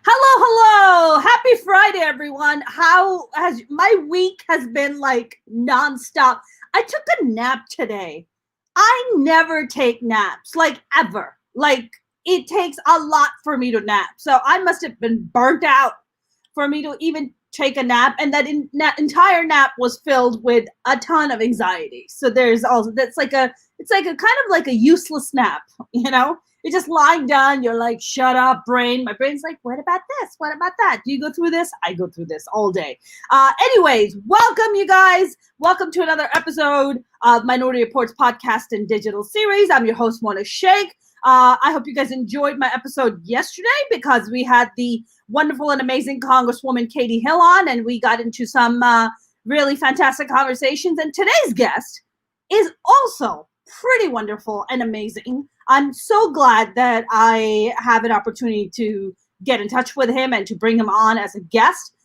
Hello. Happy Friday, everyone. How has my week has been like nonstop. I took a nap today. I never take naps, like ever. Like it takes a lot for me to nap. So I must have been burnt out for me to even take a nap. And that entire nap was filled with a ton of anxiety. So there's also it's like a kind of like a useless nap, you know? You're just lying down. You're like, shut up, brain. My brain's like, what about this? What about that? Do you go through this? I go through this all day. Anyways, welcome, you guys. Welcome to another episode of Minority Reportz podcast and digital series. I'm your host, Mona Sheikh. I hope you guys enjoyed my episode yesterday because we had the wonderful and amazing Congresswoman Katie Hill on, and we got into some really fantastic conversations. And today's guest is also pretty wonderful and amazing. I'm so glad that I have an opportunity to get in touch with him and to bring him on as a guest.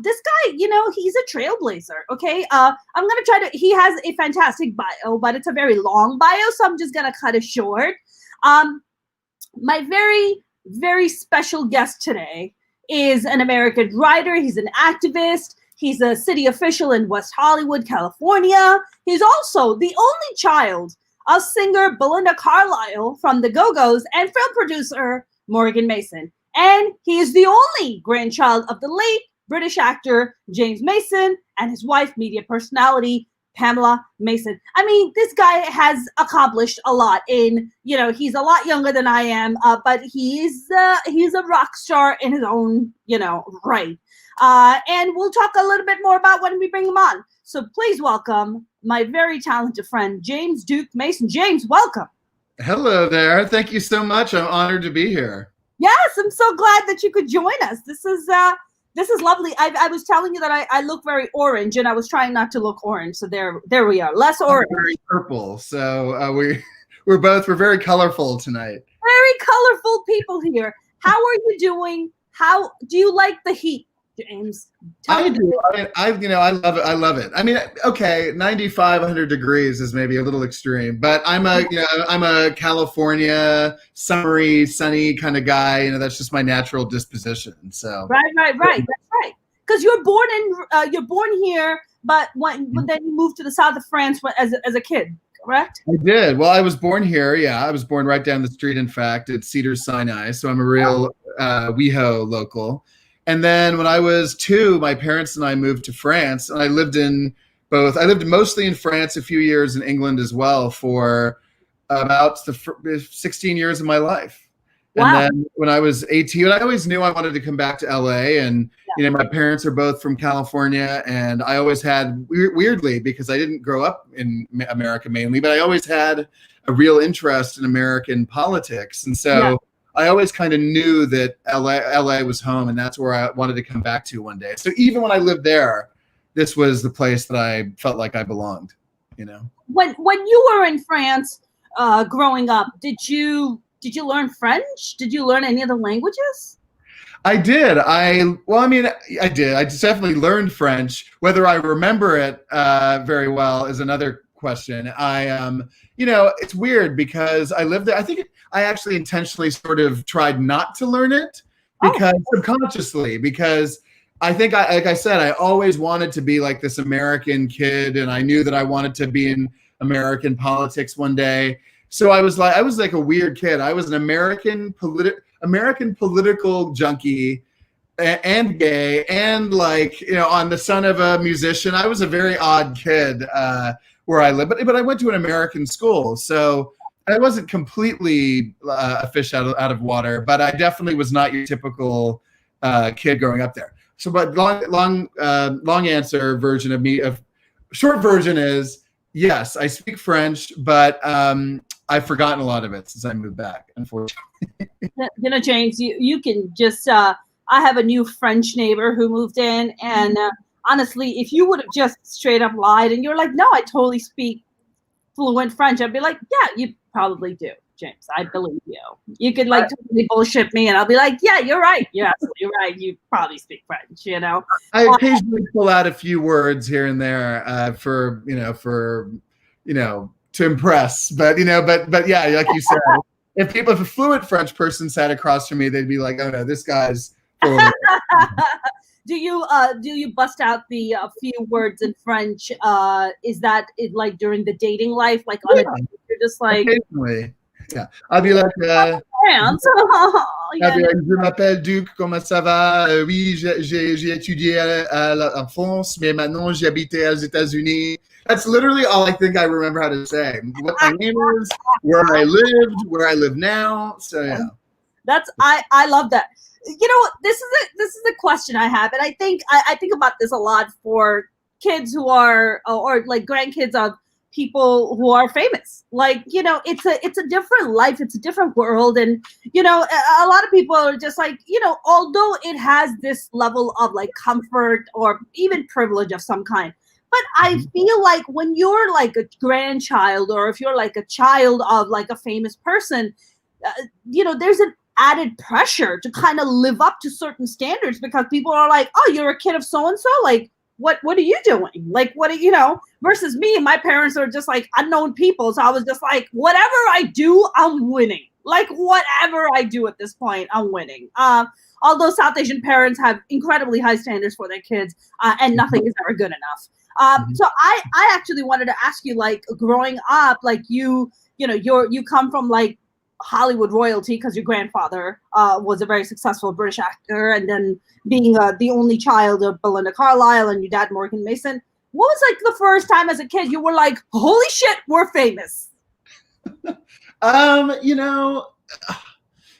This guy, he's a trailblazer, okay? I'm going to he has a fantastic bio, but it's a very long bio, so I'm just going to cut it short. My very, very special guest today is an American writer. He's an activist. He's a city official in West Hollywood, California. He's also the only child of singer Belinda Carlisle from the Go-Go's and film producer Morgan Mason. And he is the only grandchild of the late British actor James Mason and his wife, media personality Pamela Mason. I mean, this guy has accomplished a lot he's a lot younger than I am, but he's a rock star in his own, right. And we'll talk a little bit more about when we bring him on. So please welcome my very talented friend, James Duke Mason. James, welcome. Hello there. Thank you so much. I'm honored to be here. Yes, I'm so glad that you could join us. This is lovely. I was telling you that I look very orange, and I was trying not to look orange. So there we are. Less orange. Very purple. So we're very colorful tonight. Very colorful people here. How are you doing? How do you like the heat, James? I do. I love it. I love it. I mean, okay, 95, 100 degrees is maybe a little extreme, but I'm a California summery, sunny kind of guy. That's just my natural disposition. So right. That's right. Because you're born here, but when then you moved to the south of France as a kid, correct? I did. Well, I was born here. Yeah, I was born right down the street. In fact, at Cedars-Sinai. So I'm a real WeHo local. And then when I was 2, my parents and I moved to France, and I lived in both. I lived mostly in France, a few years in England as well for about 16 years of my life. Wow. And then when I was 18, I always knew I wanted to come back to LA. And, my parents are both from California, and I always had, weirdly, because I didn't grow up in America mainly, but I always had a real interest in American politics. And so I always kind of knew that LA was home, and that's where I wanted to come back to one day. So even when I lived there, this was the place that I felt like I belonged, When you were in France growing up, did you learn French? Did you learn any of the languages? I did. I did. I definitely learned French. Whether I remember it very well is another question. It's weird because I lived there. I think I actually intentionally sort of tried not to learn it subconsciously, because I think like I said, I always wanted to be like this American kid, and I knew that I wanted to be in American politics one day. So I was like a weird kid. I was an American political junkie and gay, and on the son of a musician. I was a very odd kid where I live, but I went to an American school, so I wasn't completely a fish out of water, but I definitely was not your typical kid growing up there. So, but long answer version of short version is yes, I speak French, but I've forgotten a lot of it since I moved back, unfortunately. James, you can just, I have a new French neighbor who moved in, and honestly, if you would have just straight up lied and you're like, no, I totally speak fluent French, I'd be like, yeah, you probably do, James. I believe you. You could totally bullshit me, and I'll be like, yeah, you're right. You're absolutely right. You probably speak French, I occasionally pull out a few words here and there for to impress, but yeah, like you said, if a fluent French person sat across from me, they'd be like, oh no, this guy's For Do you bust out the few words in French? Is that it, like during the dating life, like on a yeah, date, you're just like occasionally. Yeah, I'll be like, France? I'll Yeah, be like, je m'appelle Duc, comment ça va? Oui, j'ai étudié en France, mais maintenant j'habite aux États-Unis. That's literally all I think I remember how to say. What my name is, where I lived, where I live now. So yeah. that's I love that. You know what? This is a question I have, and I think about this a lot for kids who are or like grandkids of people who are famous. Like, you know, it's a different life, it's a different world, and you know, a lot of people are just like, you know, although it has this level of like comfort or even privilege of some kind. But I feel like when you're like a grandchild, or if you're like a child of like a famous person, you know, there's an added pressure to kind of live up to certain standards because people are like, oh, you're a kid of so and so, like what are you doing, like what are you know, versus me, my parents are just like unknown people, so I was just like, whatever I do, I'm winning, like whatever I do at this point, I'm winning. Although South Asian parents have incredibly high standards for their kids, and nothing is ever good enough. So I actually wanted to ask you, like growing up, like you know, you come from like Hollywood royalty because your grandfather was a very successful British actor, and then being the only child of Belinda Carlisle and your dad Morgan Mason. What was like the first time as a kid you were like, holy shit, we're famous? You know,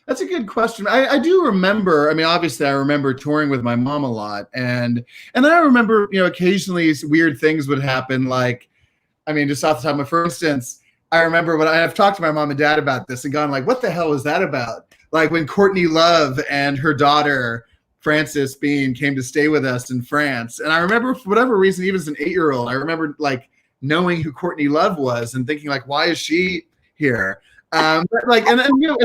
that's a good question. I do remember. I mean, obviously, I remember touring with my mom a lot, and then I remember, you know, occasionally weird things would happen. Like, I mean, just off the top of, for instance, I remember when I've talked to my mom and dad about this and gone like, what the hell was that about? Like when Courtney Love and her daughter Frances Bean came to stay with us in France. And I remember, for whatever reason, even as an 8-year-old, I remember like knowing who Courtney Love was and thinking like, why is she here? But like, and you know,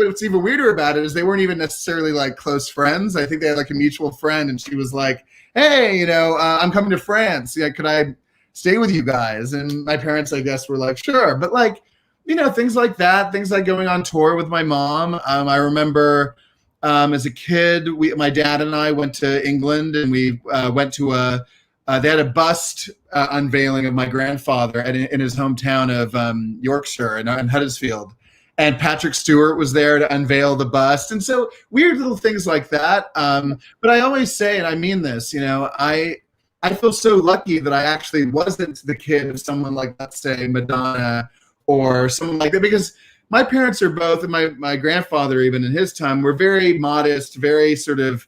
what's even weirder about it is they weren't even necessarily like close friends. I think they had like a mutual friend, and she was like, hey, you know, I'm coming to France. Yeah, could I stay with you guys? And my parents, I guess, were like, sure. But like, you know, things like that, things like going on tour with my mom. I remember as a kid, my dad and I went to England, and we went to they had a bust unveiling of my grandfather in his hometown of Yorkshire in Huddersfield. And Patrick Stewart was there to unveil the bust. And so weird little things like that. But I always say, and I mean this, you know, I feel so lucky that I actually wasn't the kid of someone like, let's say, Madonna or someone like that, because my parents are both, and my grandfather, even in his time, were very modest, very sort of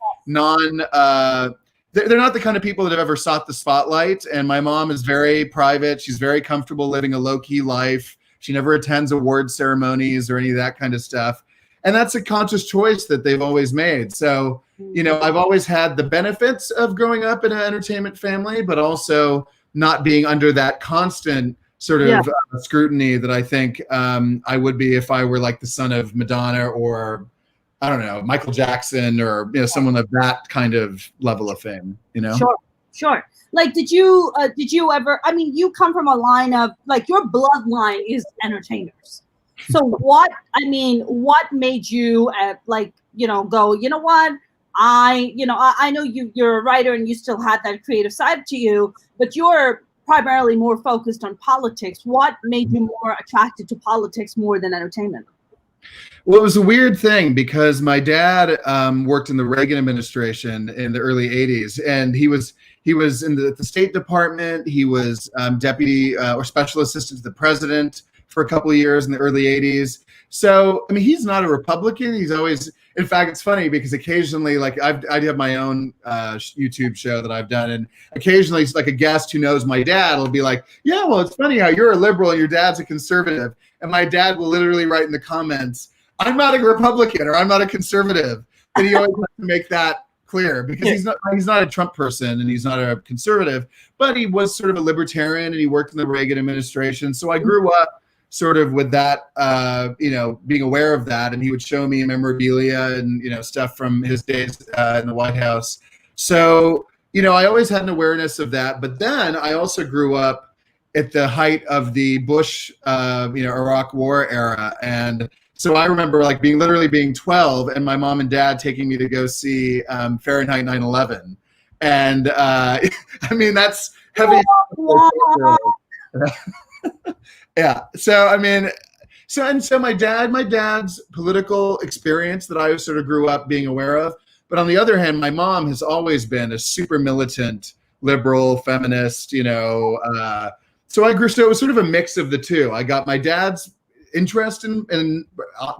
they're not the kind of people that have ever sought the spotlight. And my mom is very private. She's very comfortable living a low-key life. She never attends award ceremonies or any of that kind of stuff. And that's a conscious choice that they've always made. So, you know, I've always had the benefits of growing up in an entertainment family, but also not being under that constant sort of scrutiny that I think I would be if I were like the son of Madonna or, I don't know, Michael Jackson, or, you know, someone of that kind of level of fame, you know? Sure. Like, did you ever, I mean, you come from a line of, like, your bloodline is entertainers. So what made you like, you know, go, you know what? I know you're a writer and you still had that creative side to you, but you're primarily more focused on politics. What made you more attracted to politics more than entertainment? Well, it was a weird thing because my dad worked in the Reagan administration in the early 80s, and he was in the State Department. He was deputy or special assistant to the president for a couple of years in the early 80s. So, I mean, he's not a Republican. He's always, in fact, it's funny because occasionally, like I have my own YouTube show that I've done, and occasionally it's like a guest who knows my dad will be like, yeah, well, it's funny how you're a liberal and your dad's a conservative. And my dad will literally write in the comments, I'm not a Republican or I'm not a conservative. And he always has to make that clear because he's not a Trump person and he's not a conservative, but he was sort of a libertarian and he worked in the Reagan administration. So I grew up sort of with that, you know, being aware of that. And he would show me memorabilia and, you know, stuff from his days in the White House. So, you know, I always had an awareness of that. But then I also grew up at the height of the Bush, you know, Iraq War era. And So I remember like literally being 12 and my mom and dad taking me to go see Fahrenheit 9/11. And I mean, that's heavy. Yeah. So, I mean, so my dad's political experience that I sort of grew up being aware of. But on the other hand, my mom has always been a super militant, liberal, feminist, so I grew, so it was sort of a mix of the two. I got my dad's interest in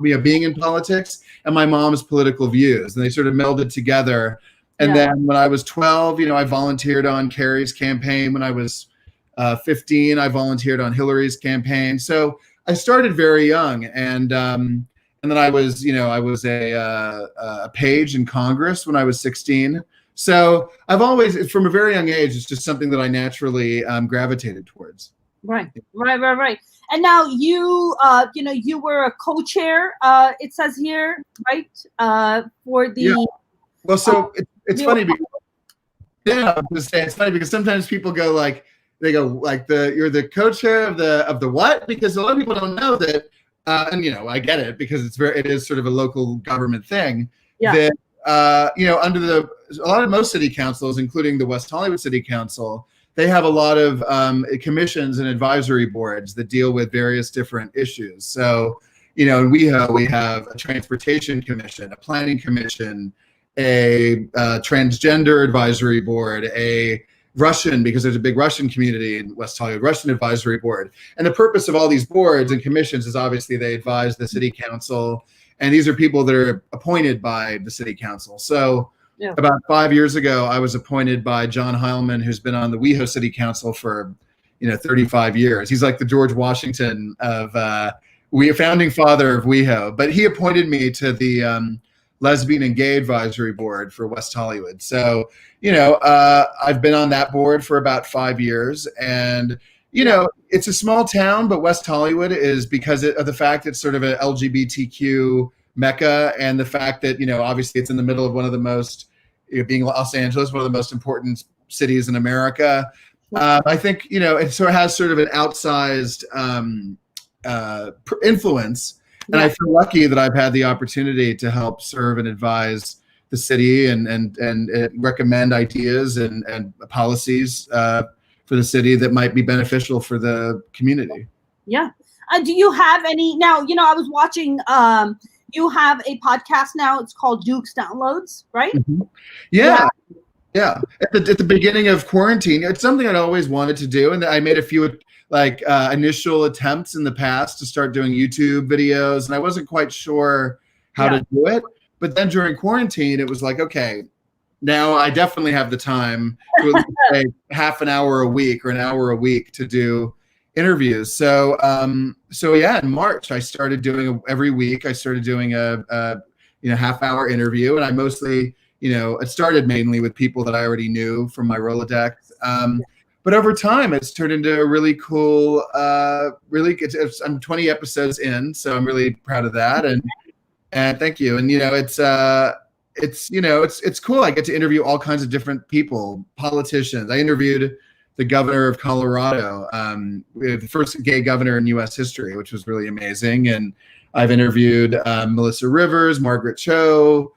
being in politics and my mom's political views, and they sort of melded together. And then when I was 12, I volunteered on Kerry's campaign. When I was 15, I volunteered on Hillary's campaign. So I started very young, and then I was a page in Congress when I was 16. So I've always, from a very young age, it's just something that I naturally gravitated towards. Right. And now you were a co-chair. It says here, right, for the. Yeah. Well, so it's funny because it's funny because sometimes people go like you're the co-chair of the what? Because a lot of people don't know that, and I get it because it is sort of a local government thing. Yeah. That under most city councils, including the West Hollywood City Council, they have a lot of commissions and advisory boards that deal with various different issues. So, in WeHo, we have a transportation commission, a planning commission, a transgender advisory board, a Russian, because there's a big Russian community in West Hollywood, Russian advisory board. And the purpose of all these boards and commissions is obviously they advise the city council. And these are people that are appointed by the city council. So about 5 years ago, I was appointed by John Heilman, who's been on the WeHo City Council for 35 years. He's like the George Washington of founding father of WeHo. But he appointed me to the Lesbian and Gay Advisory Board for West Hollywood. So, I've been on that board for about 5 years. And, it's a small town, but West Hollywood is, because of the fact it's sort of an LGBTQ mecca, and the fact that, obviously it's in the middle of one of the most, being Los Angeles, one of the most important cities in America. I think, it sort of has sort of an outsized influence. And I feel lucky that I've had the opportunity to help serve and advise the city and recommend ideas and policies for the city that might be beneficial for the community. Yeah. Do you have any now? I was watching. You have a podcast now. It's called Duke's Downloads, right? Mm-hmm. Yeah. At the beginning of quarantine, it's something I'd always wanted to do, and I made a few initial attempts in the past to start doing YouTube videos, and I wasn't quite sure how to do it. But then during quarantine, it was like, okay, now I definitely have the time to say half an hour a week or an hour a week to do interviews. So in March, I started doing every week. I started doing a half-hour interview, and I mostly, it started mainly with people that I already knew from my Rolodex. But over time, it's turned into a really cool, I'm 20 episodes in, so I'm really proud of that. And thank you. And, it's cool. I get to interview all kinds of different people, politicians. I interviewed the governor of Colorado, the first gay governor in U.S. history, which was really amazing. And I've interviewed Melissa Rivers, Margaret Cho,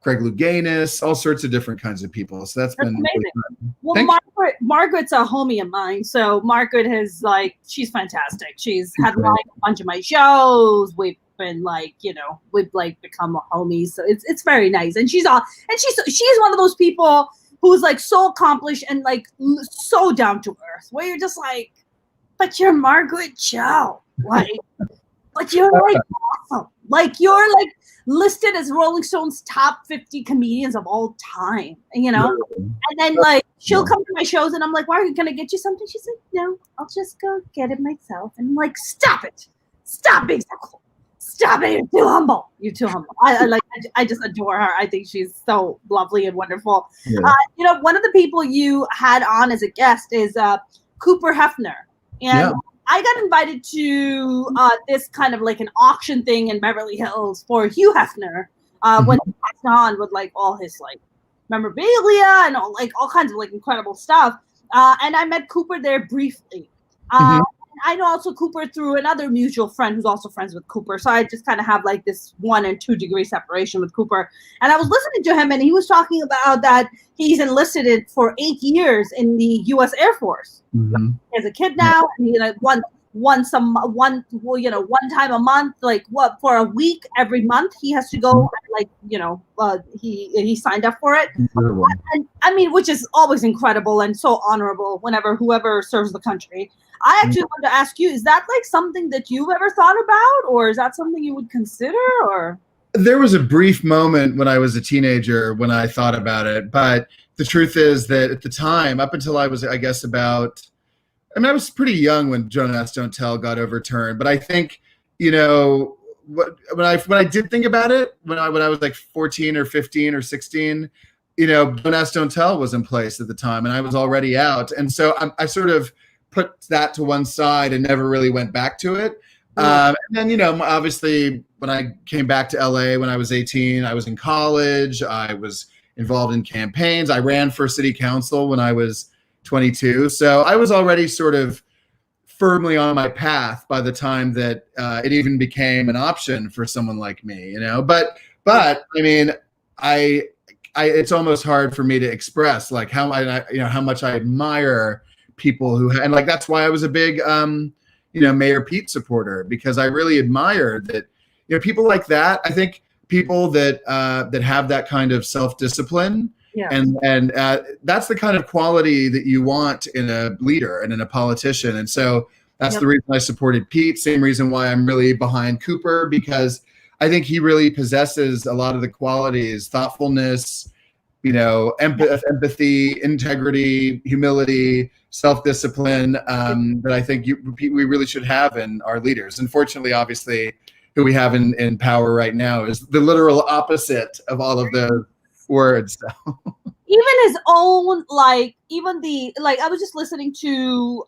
Craig Louganis, all sorts of different kinds of people. So that's been amazing. Really fun. Well, Margaret's a homie of mine. So Margaret has she's fantastic. She's had a bunch of my shows. We've been we've become homies. So it's very nice. And she's one of those people who's so accomplished and so down to earth, where you're just but you're Margaret Cho. But you're awesome. You're listed as Rolling Stone's top 50 comedians of all time, and then she'll come to my shows and I'm like, Margaret, can I get you something? She's like, no, I'll just go get it myself. And I'm like, stop being so cool. Stop it. You're too humble. I just adore her. I think she's so lovely and wonderful. Yeah. One of the people you had on as a guest is Cooper Hefner. And I got invited to this kind of an auction thing in Beverly Hills for Hugh Hefner when he passed on with all his memorabilia and all kinds of incredible stuff. And I met Cooper there briefly. I know also Cooper through another mutual friend who's also friends with Cooper. So I just kind of have like this 1 and 2 degree separation with Cooper. And I was listening to him and he was talking about that he's enlisted for 8 years in the U.S. Air Force. Mm-hmm. As a kid now, and he like one time a month, like what, for a week every month he has to go, like, he signed up for it. And I mean, which is always incredible and so honorable whenever whoever serves the country. I actually want to ask you, is that like something that you've ever thought about, or is that something you would consider? Or there was a brief moment when I was a teenager when I thought about it, but the truth is that at the time, up until I was, I guess, I was pretty young when Don't Ask, Don't Tell got overturned. But I think, when I did think about it, when I was like 14 or 15 or 16, Don't Ask, Don't Tell was in place at the time, and I was already out, and so I sort of put that to one side and never really went back to it. And then, obviously, when I came back to LA when I was 18, I was in college. I was involved in campaigns. I ran for city council when I was 22. So I was already sort of firmly on my path by the time that it even became an option for someone like me, But I mean, it's almost hard for me to express like how much I admire people and like that's why I was a big Mayor Pete supporter, because I really admired that people like that. I think people that have that kind of self-discipline, and that's the kind of quality that you want in a leader and in a politician. And so that's the reason I supported Pete. Same reason why I'm really behind Cooper, because I think he really possesses a lot of the qualities: thoughtfulness, empathy, integrity, humility, self-discipline, that I think we really should have in our leaders. Unfortunately, obviously, who we have in power right now is the literal opposite of all of those words. So. Even his own, I was just listening to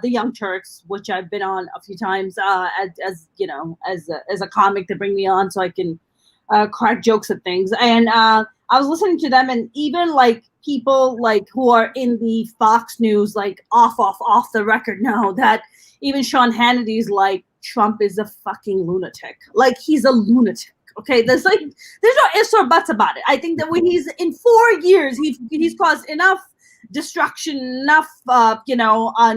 the Young Turks, which I've been on a few times as a comic to bring me on so I can crack jokes at things. And I was listening to them, and even like people like who are in the Fox News, like off the record now, that even Sean Hannity's like, Trump is a fucking lunatic. Like, he's a lunatic. Okay, there's no ifs or buts about it. I think that when he's in 4 years, he's caused enough destruction, enough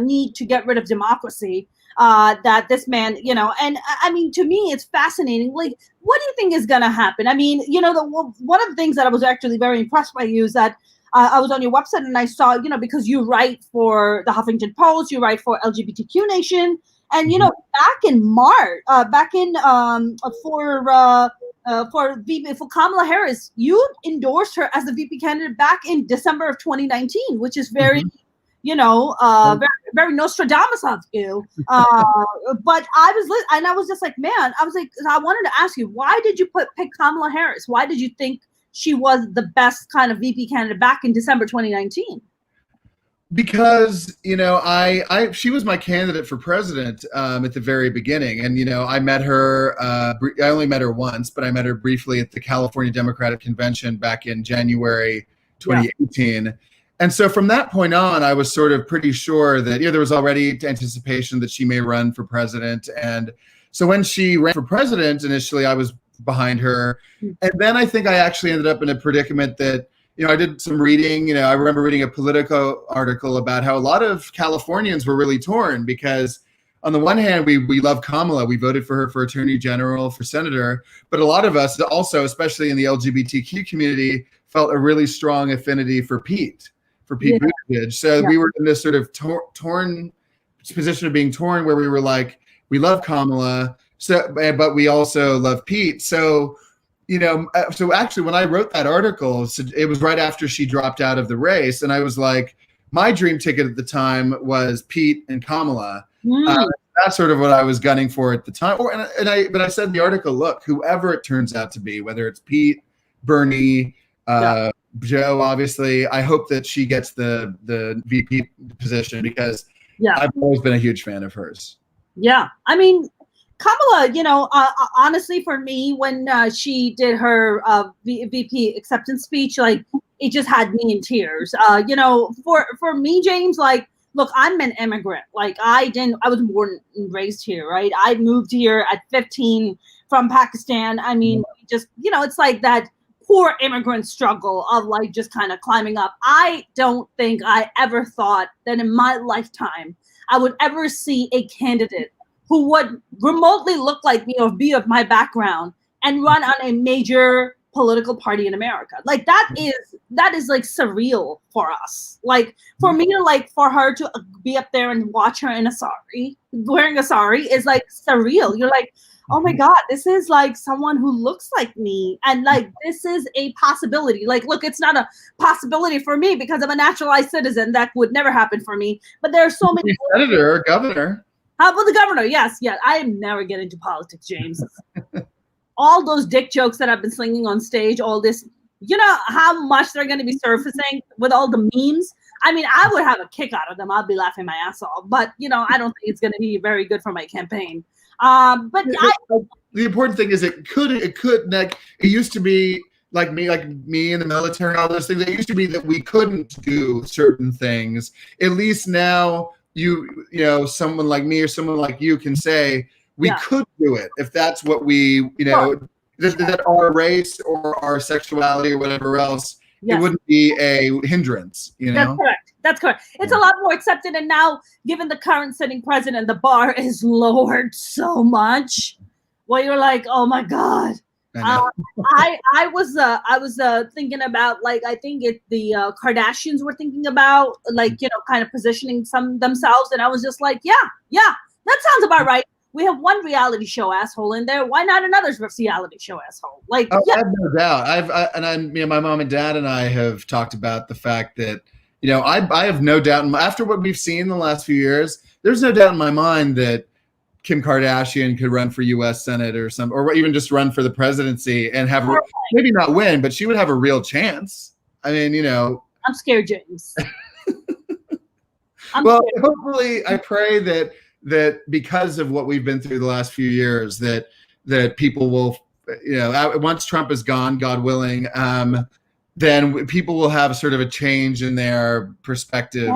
need to get rid of democracy, that this man, and I mean, to me, it's fascinating. Like, what do you think is gonna happen? I mean, one of the things that I was actually very impressed by you is that I was on your website and I saw, because you write for the Huffington Post, you write for LGBTQ Nation, and back in March, for Kamala Harris, you endorsed her as the VP candidate back in December of 2019, which is very, very, very Nostradamus of you. But I was just like, man, I wanted to ask you, why did you pick Kamala Harris? Why did you think she was the best kind of VP candidate back in December 2019? Because she was my candidate for president at the very beginning, and I met her. I only met her once, but I met her briefly at the California Democratic Convention back in January 2018. And so from that point on, I was sort of pretty sure that there was already anticipation that she may run for president. And so when she ran for president initially, I was behind her, and then I think I actually ended up in a predicament that. I did some reading, I remember reading a Politico article about how a lot of Californians were really torn because on the one hand, we love Kamala. We voted for her for attorney general, for senator. But a lot of us also, especially in the LGBTQ community, felt a really strong affinity for Pete Buttigieg. So we were in this sort of torn position of being torn where we were like, we love Kamala, but we also love Pete. So so actually when I wrote that article, it was right after she dropped out of the race. And I was like, my dream ticket at the time was Pete and Kamala. That's sort of what I was gunning for at the time. But I said in the article, look, whoever it turns out to be, whether it's Pete, Bernie, Joe, obviously, I hope that she gets the VP position because I've always been a huge fan of hers. Yeah. I mean, Kamala, honestly, for me, when she did her VP acceptance speech, like, it just had me in tears. For me, James, like, look, I'm an immigrant. Like I was born and raised here, right? I moved here at 15 from Pakistan. I mean, just, it's like that poor immigrant struggle of like just kind of climbing up. I don't think I ever thought that in my lifetime I would ever see a candidate who would remotely look like me or be of my background and run on a major political party in America. Like that is like surreal for us. Like for me to like for her to be up there and watch her in a sari, wearing a sari is like surreal. You're like, oh my God, this is like someone who looks like me. And like, this is a possibility. Like, look, it's not a possibility for me because I'm a naturalized citizen. That would never happen for me. But there are so many. Senator or governor. How about the governor? Yes. I am never getting into politics, James. All those dick jokes that I've been slinging on stage, all this, you know how much they're going to be surfacing with all the memes? I mean, I would have a kick out of them. I'll be laughing my ass off. But, I don't think it's going to be very good for my campaign. But the important thing is it could like it used to be like me in the military, all those things. It used to be that we couldn't do certain things. At least now someone like me or someone like you can say we could do it if that's what we that our race or our sexuality or whatever else. It wouldn't be a hindrance. That's correct. It's a lot more accepted. And now, given the current sitting president, the bar is lowered so much. Well, you're like, oh my God. I was thinking about, like, I think the Kardashians were thinking about, like, kind of positioning some themselves. And I was just like, yeah, that sounds about right. We have one reality show asshole in there. Why not another reality show asshole? Like, I have no doubt. My mom and dad and I have talked about the fact that, I have no doubt after what we've seen in the last few years, there's no doubt in my mind that Kim Kardashian could run for U.S. Senate or even just run for the presidency and have maybe not win, but she would have a real chance. I mean, I'm scared, James. Scared. Hopefully, I pray that because of what we've been through the last few years, that people will, once Trump is gone, God willing, then people will have sort of a change in their perspective.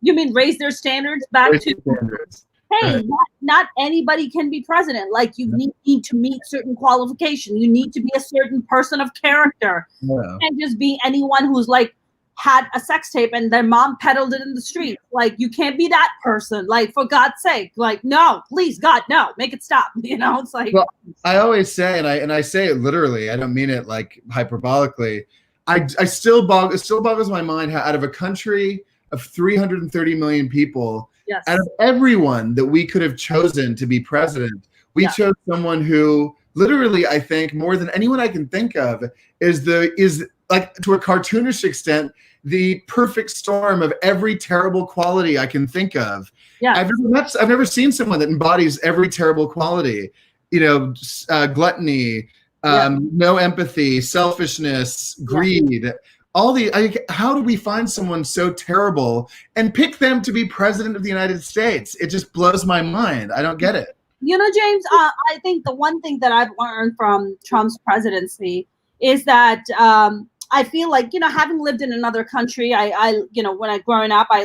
You mean raise their standards back to standards. Hey, right. not anybody can be president. Like you need to meet certain qualifications. You need to be a certain person of character. Yeah. You can't just be anyone who's like had a sex tape and their mom peddled it in the street. Like you can't be that person. Like for God's sake, like no, please God, no, make it stop. It's like. Well, I always say, and I say it literally. I don't mean it like hyperbolically. It still boggles my mind how out of a country of 330 million people, out of everyone that we could have chosen to be president, we chose someone who literally, I think, more than anyone I can think of, is like to a cartoonish extent, the perfect storm of every terrible quality I can think of. Yeah. I've never seen someone that embodies every terrible quality, gluttony, no empathy, selfishness, greed, how do we find someone so terrible and pick them to be president of the United States? It just blows my mind. I don't get it. James, I think the one thing that I've learned from Trump's presidency is that I feel like, having lived in another country, when I growing up, I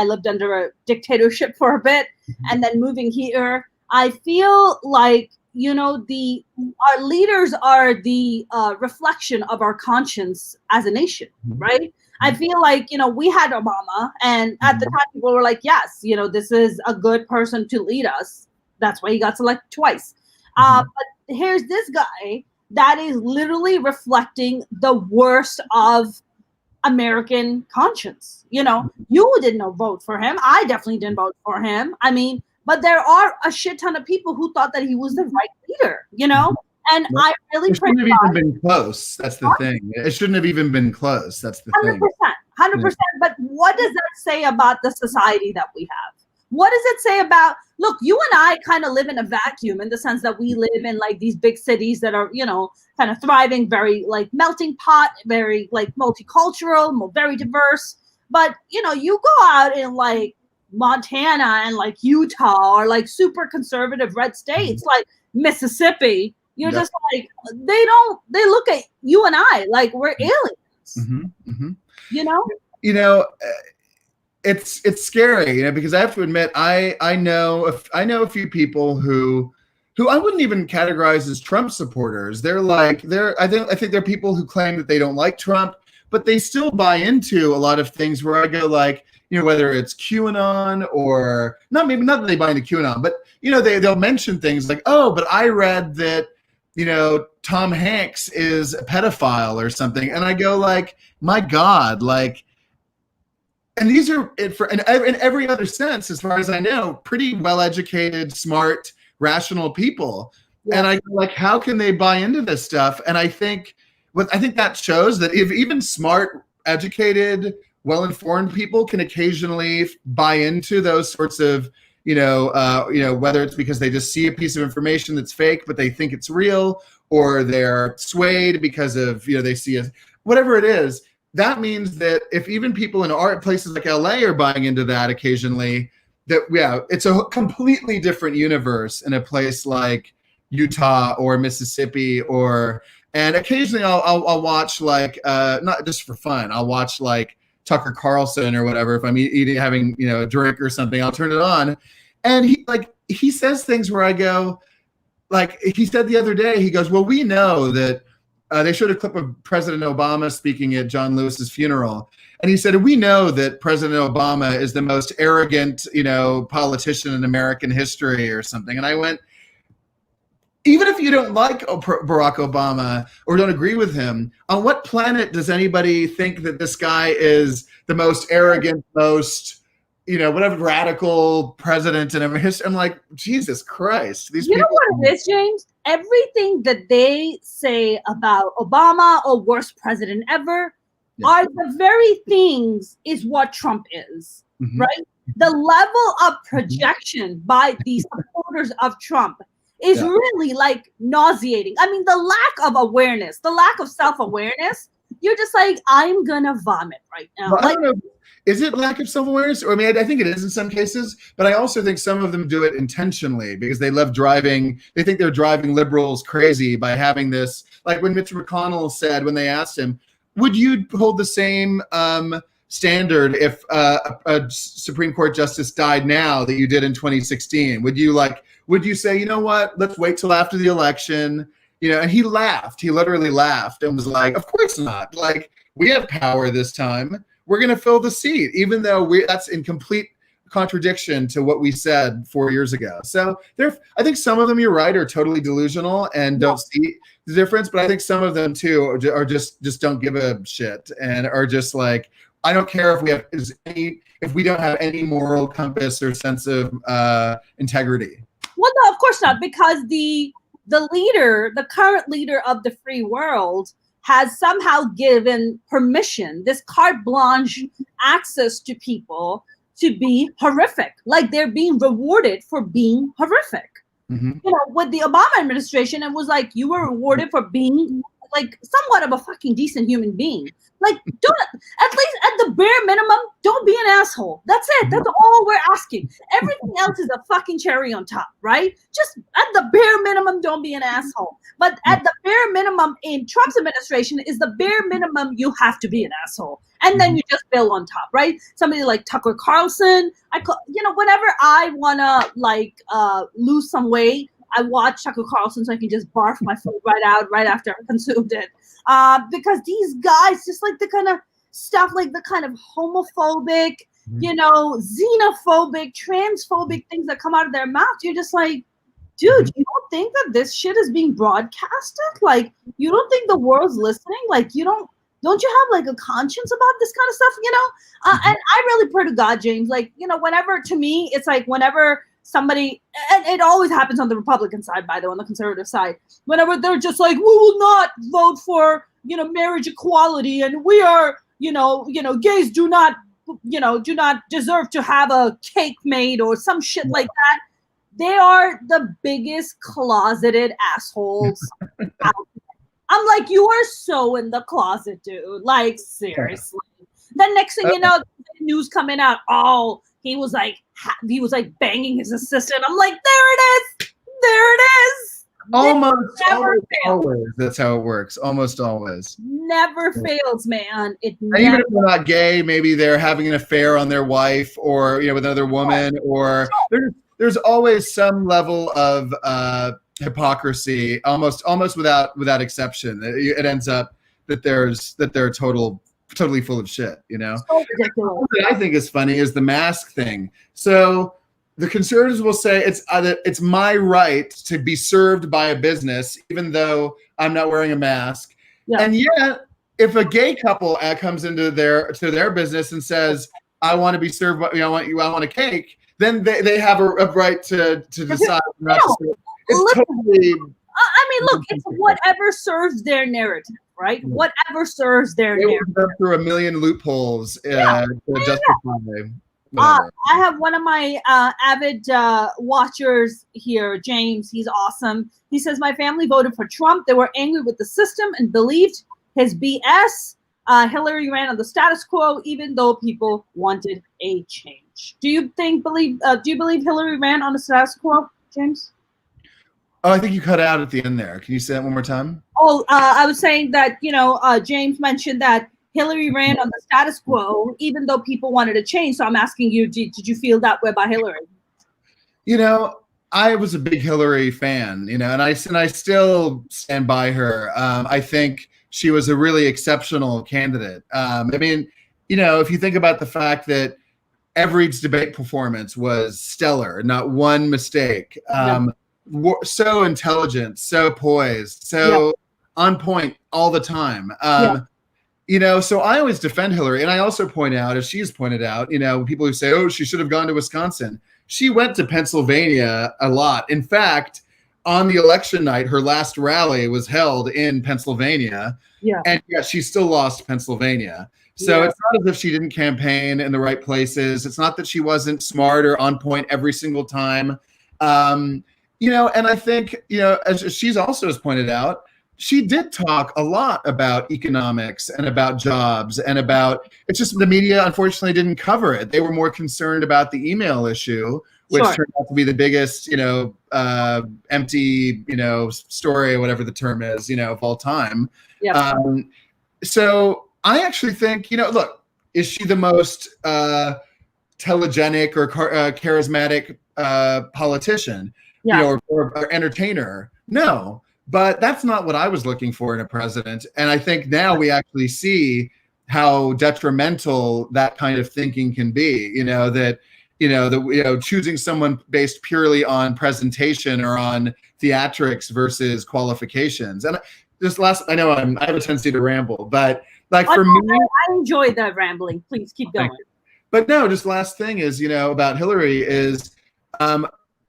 lived under a dictatorship for a bit, and then moving here, I feel like, our leaders are the reflection of our conscience as a nation, right? I feel like, we had Obama, and at the time people were like, yes, this is a good person to lead us. That's why he got selected twice. But here's this guy that is literally reflecting the worst of American conscience. You didn't vote for him. I definitely didn't vote for him. I mean, but there are a shit ton of people who thought that he was the right leader, and I really it shouldn't have even been close. That's the thing. It shouldn't have even been close. That's the 100%, thing. 100%. But what does that say about the society that we have? What does it say about, look, you and I kind of live in a vacuum in the sense that we live in like these big cities that are, kind of thriving, very like melting pot, very like multicultural, very diverse. But, you go out in like Montana and like Utah or like super conservative red states like Mississippi, you're just like, they look at you and I like we're aliens. it's scary, because I have to admit I know a few people who I wouldn't even categorize as Trump supporters. I think they're people who claim that they don't like Trump, but they still buy into a lot of things where I go like, whether it's QAnon or not that they buy into QAnon, but they'll mention things like, oh, but I read that Tom Hanks is a pedophile or something, and I go like, my God, like. And these are, in every other sense, as far as I know, pretty well-educated, smart, rational people. Yeah. And I go like, how can they buy into this stuff? And I think that shows that if even smart, educated, well-informed people can occasionally buy into those sorts of, whether it's because they just see a piece of information that's fake, but they think it's real, or they're swayed because of, they see whatever it is. That means that if even people in art places like LA are buying into that occasionally, it's a completely different universe in a place like Utah or Mississippi, and occasionally I'll watch like not just for fun, I'll watch like Tucker Carlson or whatever. If I'm having a drink or something, I'll turn it on, and he says things where I go, like he said the other day, he goes, well, we know that. They showed a clip of President Obama speaking at John Lewis's funeral. And he said, we know that President Obama is the most arrogant, politician in American history or something. And I went, even if you don't like Barack Obama or don't agree with him, on what planet does anybody think that this guy is the most arrogant, most, whatever radical president in ever history? I'm like, Jesus Christ. These people. You know what it is, James? Everything that they say about Obama or worst president ever are the very things is what Trump is, right? The level of projection by the supporters of Trump is really like nauseating. I mean, the lack of awareness, the lack of self-awareness, you're just like, I'm gonna vomit right now. Well, I don't know. Is it lack of self-awareness? I mean, I think it is in some cases, but I also think some of them do it intentionally because they love driving. They think they're driving liberals crazy by having this. Like when Mitch McConnell said, when they asked him, would you hold the same standard if a Supreme Court justice died now that you did in 2016? Would you say, you know what, let's wait till after the election? And he laughed. He literally laughed and was like, of course not. Like, we have power this time. We're going to fill the seat, even though that's in complete contradiction to what we said 4 years ago. So I think some of them, you're right, are totally delusional and don't see the difference. But I think some of them too are just don't give a shit and are just like, I don't care if we don't have any moral compass or sense of integrity. Well, no, of course not, because the current leader of the free world has somehow given permission, this carte blanche access to people to be horrific. Like they're being rewarded for being horrific. With the Obama administration, it was like you were rewarded for being like somewhat of a fucking decent human being. Like, don't, at least at the bare minimum, don't be an asshole. That's it. That's all we're asking. Everything else is a fucking cherry on top, right? Just at the bare minimum, don't be an asshole. But at the bare minimum in Trump's administration is the bare minimum you have to be an asshole. And then you just build on top, right? Somebody like Tucker Carlson. Whenever I want to lose some weight, I watch Tucker Carlson so I can just barf my food right out right after I consumed it. Because these guys just like the kind of stuff, like the kind of homophobic, xenophobic, transphobic things that come out of their mouth. You're just like, dude, you don't think that this shit is being broadcasted? Like, you don't think the world's listening? Like, don't you have like a conscience about this kind of stuff, And I really pray to God, James, like, whenever, to me, it's like whenever somebody, and it always happens on the Republican side, by the way, on the conservative side, whenever they're just like, we will not vote for, marriage equality, and we are, gays do not deserve to have a cake made or some shit like that. They are the biggest closeted assholes out there. I'm like, you are so in the closet, dude. Like, seriously. Then next thing you know, news coming out, oh, he was like banging his assistant. I'm like, there it is. Almost, never almost fails. always. That's how it works. Almost always. Never fails, man. It And even never. if they're not gay, maybe they're having an affair on their wife, or with another woman, or there's always some level of hypocrisy, almost without exception. It ends up that they're totally full of shit. So ridiculous. What I think is funny is the mask thing. So the conservatives will say it's my right to be served by a business, even though I'm not wearing a mask. Yeah. And yet, if a gay couple comes into their business and says, "I want to be served, I want a cake," then they have a right to decide not to serve. It's totally. I mean, look, it's whatever serves their narrative, right? Whatever serves their narrative. Go through a million loopholes to justify. I have one of my avid watchers here, James. He's awesome. He says, my family voted for Trump. They were angry with the system and believed his BS. Hillary ran on the status quo, even though people wanted a change. Do you believe Hillary ran on the status quo, James? Oh, I think you cut out at the end there. Can you say that one more time? Oh, I was saying that, James mentioned that Hillary ran on the status quo, even though people wanted a change. So I'm asking you, did you feel that way about Hillary? I was a big Hillary fan, and I still stand by her. I think she was a really exceptional candidate. If you think about the fact that every debate performance was stellar, not one mistake. So intelligent, so poised, so on point all the time. So I always defend Hillary. And I also point out, as she's pointed out, people who say, oh, she should have gone to Wisconsin. She went to Pennsylvania a lot. In fact, on the election night, her last rally was held in Pennsylvania. Yeah. And she still lost Pennsylvania. So it's not as if she didn't campaign in the right places. It's not that she wasn't smart or on point every single time. And I think, as she's also has pointed out, she did talk a lot about economics and about jobs and about, it's just the media unfortunately didn't cover it. They were more concerned about the email issue, which turned out to be the biggest, empty, story, whatever the term is, of all time. Yeah. So I actually think, look, is she the most telegenic or charismatic politician, or entertainer? No. But that's not what I was looking for in a president. And I think now we actually see how detrimental that kind of thinking can be, choosing someone based purely on presentation or on theatrics versus qualifications. And I know I have a tendency to ramble, but for me, I enjoy that rambling. Please keep going. But no, just last thing is, about Hillary is,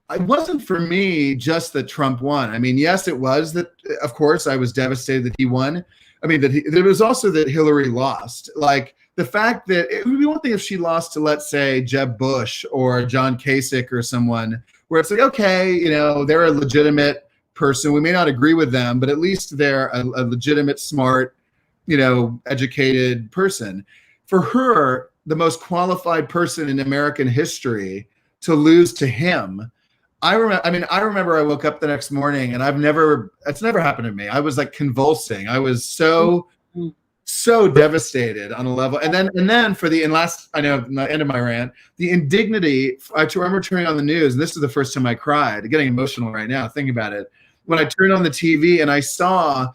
it wasn't for me just that Trump won. I mean, yes, it was that, of course, I was devastated that he won. I mean, it was also that Hillary lost. Like the fact that it would be one thing if she lost to, let's say, Jeb Bush or John Kasich or someone where it's like, okay, they're a legitimate person. We may not agree with them, but at least they're a legitimate, smart, educated person. For her, the most qualified person in American history, to lose to him, I remember I woke up the next morning and it's never happened to me. I was like convulsing. I was so devastated on a level. And then I know the end of my rant, the indignity, I remember turning on the news, and this is the first time I cried, getting emotional right now, thinking about it. When I turned on the TV and I saw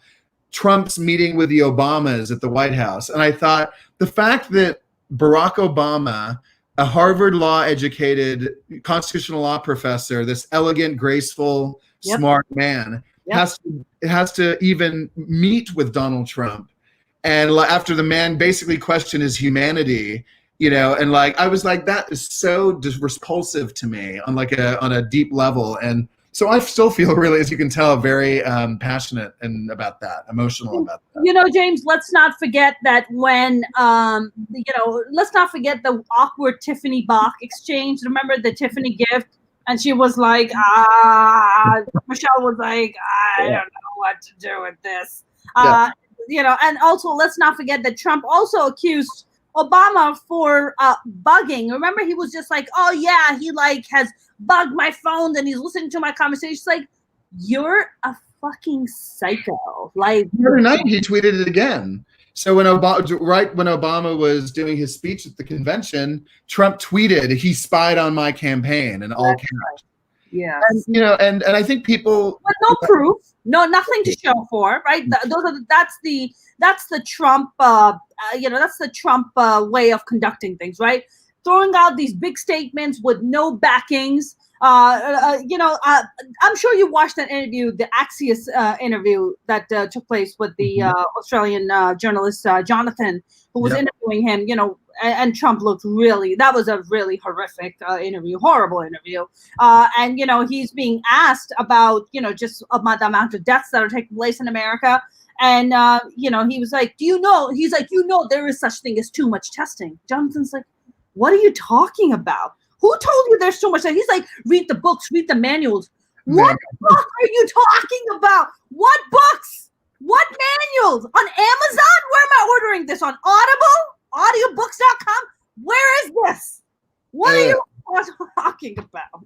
Trump's meeting with the Obamas at the White House. And I thought the fact that Barack Obama, a Harvard law educated constitutional law professor, this elegant, graceful, smart man, has to even meet with Donald Trump. And after the man basically questioned his humanity, and I was like, that is so repulsive to me on a deep level. And so I still feel really, as you can tell, very passionate and emotional about that. James, let's not forget that when, let's not forget the awkward Tiffany Bach exchange. Remember the Tiffany gift? And she was like, Michelle was like, I don't know what to do with this. And also let's not forget that Trump also accused Obama for bugging. Remember, he was just like, oh yeah, he has bugged my phone and he's listening to my conversations. Like, you're a fucking psycho. Like The other night, he tweeted it again. So when Obama was doing his speech at the convention, Trump tweeted, "He spied on my campaign," in all caps. yeah, And I think people, but no proof, nothing to show for, right? That's the Trump, that's the Trump way of conducting things, right? Throwing out these big statements with no backings. I'm sure you watched that interview, the Axios interview that took place with the Australian journalist Jonathan, who was interviewing him. And Trump looked that was a really horrific interview, horrible interview. And he's being asked about just about the amount of deaths that are taking place in America. And he was like, he's like, there is such thing as too much testing. Jonathan's like, what are you talking about? Who told you there's so much? He's like, read the books, read the manuals. What book are you talking about? What books? What manuals? On Amazon? Where am I ordering this? On Audible? Audiobooks.com? Where is this? What are you talking about?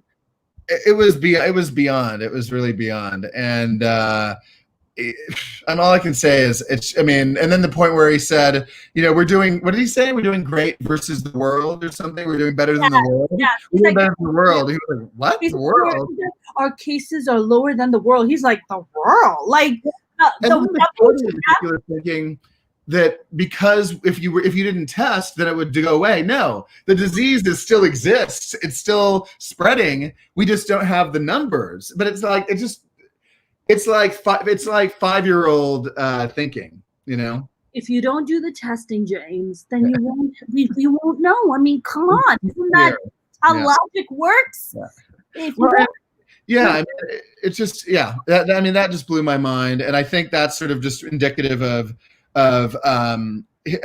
It was beyond. It was really beyond. And all I can say is and then the point where he said, we're doing, what did he say? We're doing great versus the world or something. We're doing better than the world. Yeah. We're doing better than the world. He was like, what? The world? Our cases are lower than the world. He's like, the world? Like, thinking that because if you didn't test, then it would go away. No, the disease still exists. It's still spreading. We just don't have the numbers. But it's like, it's like 5-year-old thinking, If you don't do the testing, James, then you won't know. I mean, come on, isn't that how logic works? Yeah. It's just that just blew my mind, and I think that's sort of just indicative of I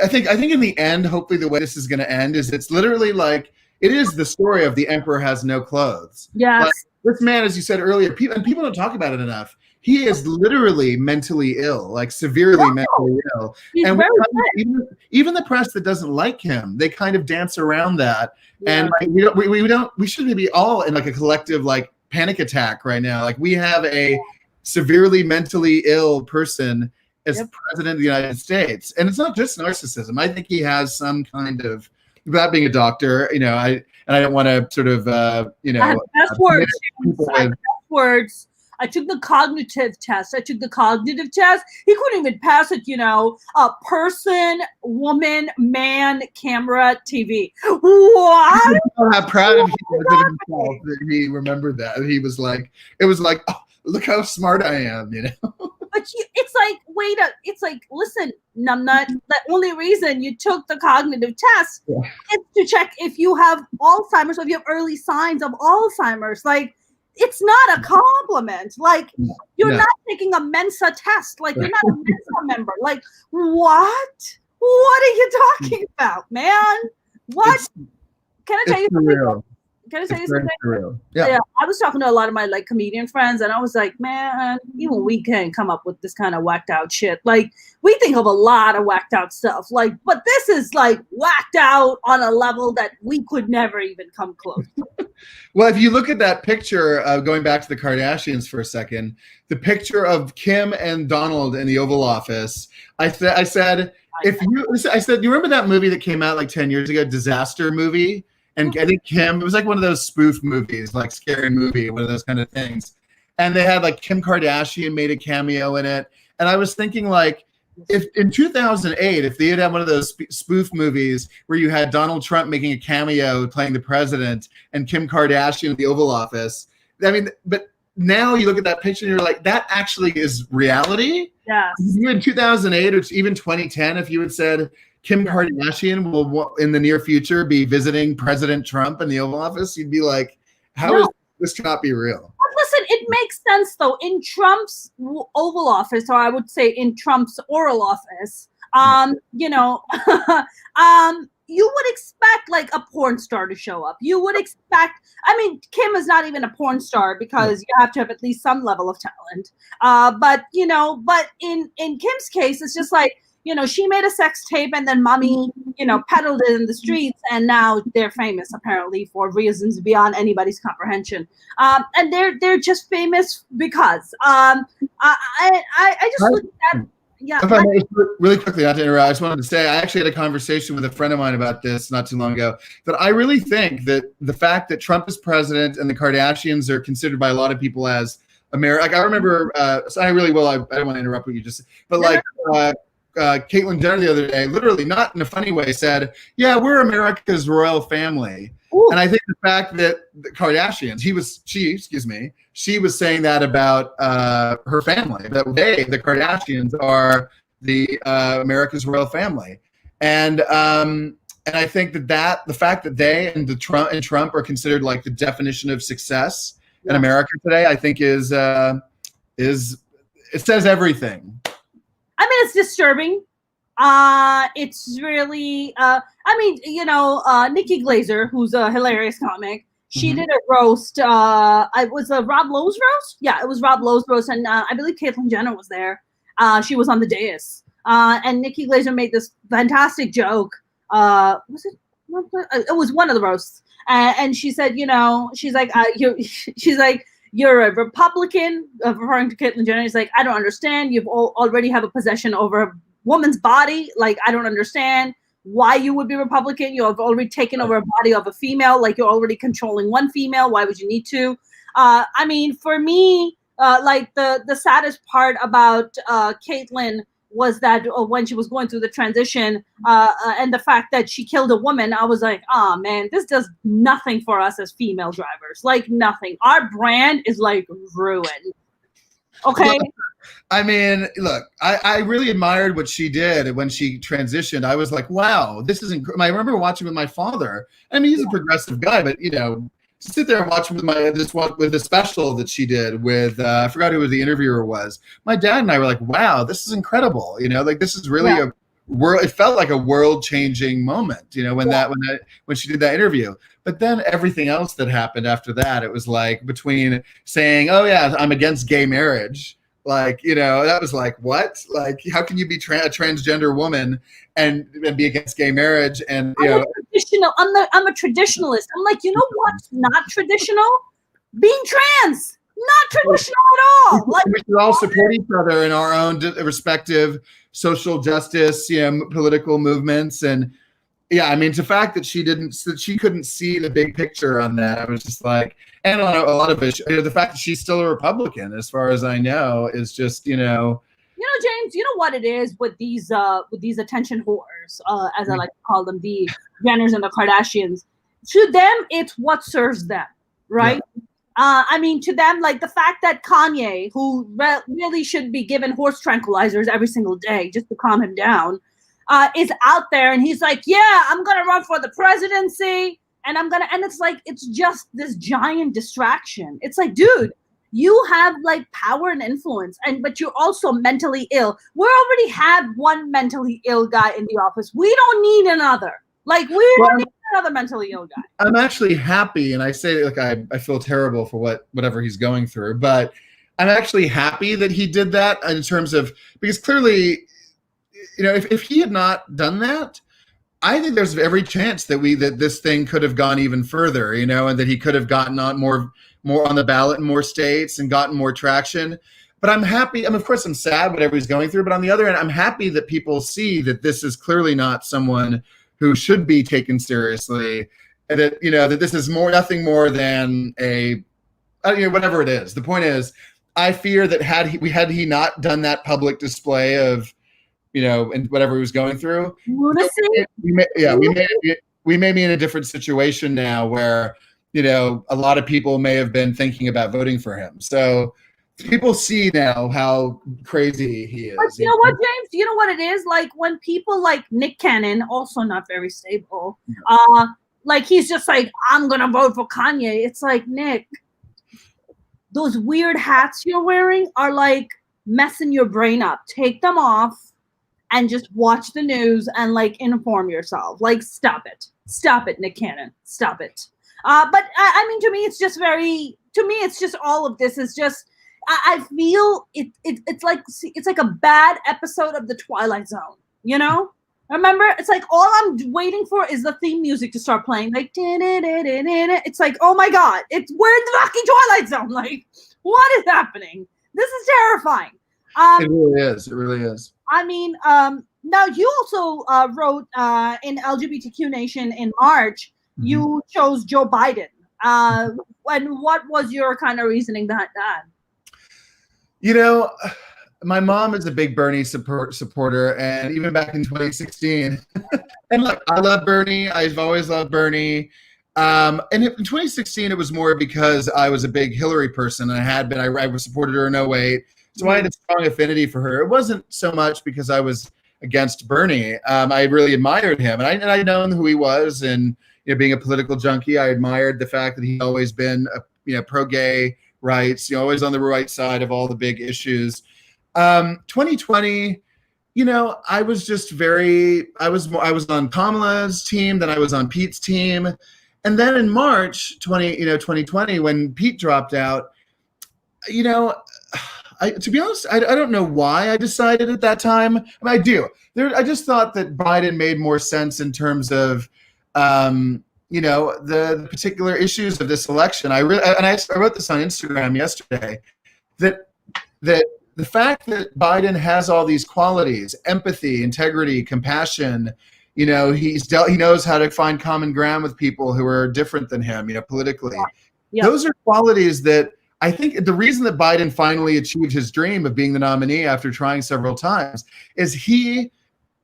think in the end, hopefully the way this is going to end is it's literally like it is the story of the emperor has no clothes. Yes. Like, this man, as you said earlier, people don't talk about it enough. He is literally mentally ill, like severely mentally ill. He's and even the press that doesn't like him, they kind of dance around that. Yeah. And we shouldn't be all in like a collective like panic attack right now. Like we have a severely mentally ill person as president of the United States. And it's not just narcissism. I think he has some kind of, without being a doctor, I don't want to sort of, I have best words. I took the cognitive test. He couldn't even pass it, a person, woman, man, camera, TV. What? I'm proud of himself that he remembered that. He was like, it was like, oh, look how smart I am, But it's like, listen, numbnut, the only reason you took the cognitive test is to check if you have Alzheimer's or if you have early signs of Alzheimer's. Like, it's not a compliment. Like, you're not taking a Mensa test. Like, you're not a Mensa member. Like, what? What are you talking about, man? What? Can I tell you something? Real. Can I tell you something? Yeah. I was talking to a lot of my like comedian friends, and I was like, man, even we can't come up with this kind of whacked out shit. Like, we think of a lot of whacked out stuff, like, but this is like whacked out on a level that we could never even come close to. Well, if you look at that picture, going back to the Kardashians for a second, the picture of Kim and Donald in the Oval Office, I said, you remember that movie that came out like 10 years ago, Disaster Movie? And I think Kim, it was like one of those spoof movies, like Scary Movie, one of those kind of things. And they had like Kim Kardashian made a cameo in it. And I was thinking like, if in 2008, if they had one of those spoof movies where you had Donald Trump making a cameo playing the president and Kim Kardashian at the Oval Office, I mean, but now you look at that picture and you're like, that actually is reality? Yeah. You in 2008 or even 2010, if you had said, Kim Kardashian will, in the near future, be visiting President Trump in the Oval Office, you'd be like, is this cannot be real? But listen, it makes sense, though. In Trump's Oval Office, or I would say in Trump's oral office, you would expect like a porn star to show up. You would expect, Kim is not even a porn star because you have to have at least some level of talent. But in Kim's case, it's just like, she made a sex tape and then mommy peddled it in the streets, and now they're famous apparently for reasons beyond anybody's comprehension. And they're just famous because I just look at that. Yeah. If I may, really quickly, not to interrupt, I just wanted to say I actually had a conversation with a friend of mine about this not too long ago. That I really think that the fact that Trump is president and the Kardashians are considered by a lot of people as America. Like I remember, so I really will. I don't want to interrupt what you just said, but Caitlyn Jenner the other day, literally not in a funny way, said, "Yeah, we're America's royal family." Ooh. And I think the fact that the Kardashians, she was saying that about her family, that the Kardashians, are the America's royal family, and I think that the fact that they and Trump are considered like the definition of success in America today, I think is it says everything. I mean, it's disturbing. It's really, Nikki Glaser, who's a hilarious comic, she did a roast. It was a Rob Lowe's roast. Yeah, it was Rob Lowe's roast, and I believe Caitlyn Jenner was there. She was on the dais, and Nikki Glaser made this fantastic joke. Was it? It was one of the roasts, and she said, she's like, you're a Republican, referring to Caitlyn Jenner. He's like, I don't understand. You've already have a possession over a woman's body. Like, I don't understand why you would be Republican. You have already taken over a body of a female. Like, you're already controlling one female. Why would you need to? I mean, for me, like the saddest part about Caitlyn was that when she was going through the transition and the fact that she killed a woman, I was like, oh man, this does nothing for us as female drivers. Like nothing. Our brand is like ruined. Okay. Look, I mean, look, I really admired what she did when she transitioned. I was like, wow, this is incredible. I remember watching with my father. I mean, he's a progressive guy, but to sit there and watch with the special that she did with I forgot who the interviewer was. My dad and I were like, "Wow, this is incredible!" Like this is really a world. It felt like a world-changing moment. When she did that interview. But then everything else that happened after that, it was like between saying, "Oh yeah, I'm against gay marriage." Like, that was like, what? Like, how can you be a transgender woman and be against gay marriage? And I'm a traditionalist. I'm like, what's not traditional? Being trans, not traditional at all. Like, we should all support each other in our own respective social justice, political movements. And yeah, I mean, the fact that she couldn't see the big picture on that, I was just like, and a lot of it, the fact that she's still a Republican, as far as I know, is just, James, you know what it is with these attention whores, as I like to call them, the Jenners and the Kardashians. To them, it's what serves them, right? Yeah. I mean, to them, like the fact that Kanye, who really should be given horse tranquilizers every single day just to calm him down, is out there and he's like, yeah, I'm going to run for the presidency and it's like, it's just this giant distraction. It's like, dude, you have like power and influence, but you're also mentally ill. We already have one mentally ill guy in the office. We don't need another. Like, we don't need another mentally ill guy. I'm actually happy, and I say, like, I feel terrible for whatever he's going through, but I'm actually happy that he did that in terms of, because clearly, if he had not done that, I think there's every chance that this thing could have gone even further, and that he could have gotten on more on the ballot in more states and gotten more traction. But I'm happy. Of course, I'm sad whatever he's going through. But on the other hand, I'm happy that people see that this is clearly not someone who should be taken seriously, and that that this is nothing more than whatever it is. The point is, I fear that had he not done that public display of and whatever he was going through, we may be in a different situation now where, a lot of people may have been thinking about voting for him. So people see now how crazy he is. But you know what, James? You know what it is? Like when people like Nick Cannon, also not very stable, like he's just like, I'm going to vote for Kanye. It's like, Nick, those weird hats you're wearing are like messing your brain up. Take them off and just watch the news and like inform yourself. Like, stop it, Nick Cannon, stop it. But I mean, to me, it's just all of this is just. I feel it's like a bad episode of The Twilight Zone. Remember, it's like all I'm waiting for is the theme music to start playing. Like, it's like, oh my God, we're in the fucking Twilight Zone. Like, what is happening? This is terrifying. It really is. It really is. I mean, now you also wrote in LGBTQ Nation in March, you chose Joe Biden. And what was your kind of reasoning behind that? You know, my mom is a big Bernie supporter, and even back in 2016, and look, I love Bernie. I've always loved Bernie. And in 2016, it was more because I was a big Hillary person, and I had been. I supported her in 2008, so I had a strong affinity for her. It wasn't so much because I was against Bernie. I really admired him, and I'd known who he was, and being a political junkie, I admired the fact that he'd always been pro-gay rights, always on the right side of all the big issues. 2020, I was just I was on Kamala's team, then I was on Pete's team. And then in March 2020, when Pete dropped out, to be honest, I don't know why I decided at that time. I mean, I do. I just thought that Biden made more sense in terms of, the particular issues of this election. I wrote this on Instagram yesterday, that the fact that Biden has all these qualities, empathy, integrity, compassion, he knows how to find common ground with people who are different than him, politically. Yeah. Those are qualities that I think the reason that Biden finally achieved his dream of being the nominee after trying several times is he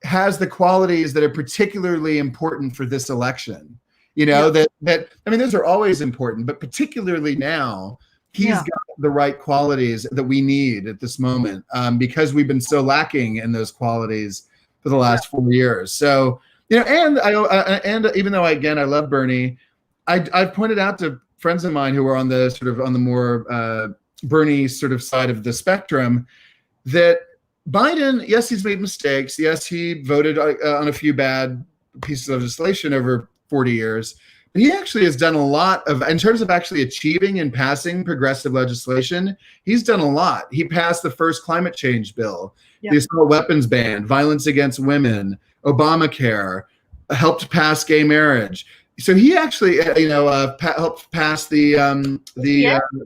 has the qualities that are particularly important for this election. That I mean, those are always important, but particularly now, he's got the right qualities that we need at this moment, because we've been so lacking in those qualities for the last 4 years. So, and even though I love Bernie, I've pointed out to friends of mine who are on the more Bernie sort of side of the spectrum that Biden, yes, he's made mistakes. Yes, he voted on a few bad pieces of legislation over 40 years. But he actually has done a lot in terms of actually achieving and passing progressive legislation. He's done a lot. He passed the first climate change bill, the assault weapons ban, violence against women, Obamacare, helped pass gay marriage. So he actually, helped pass the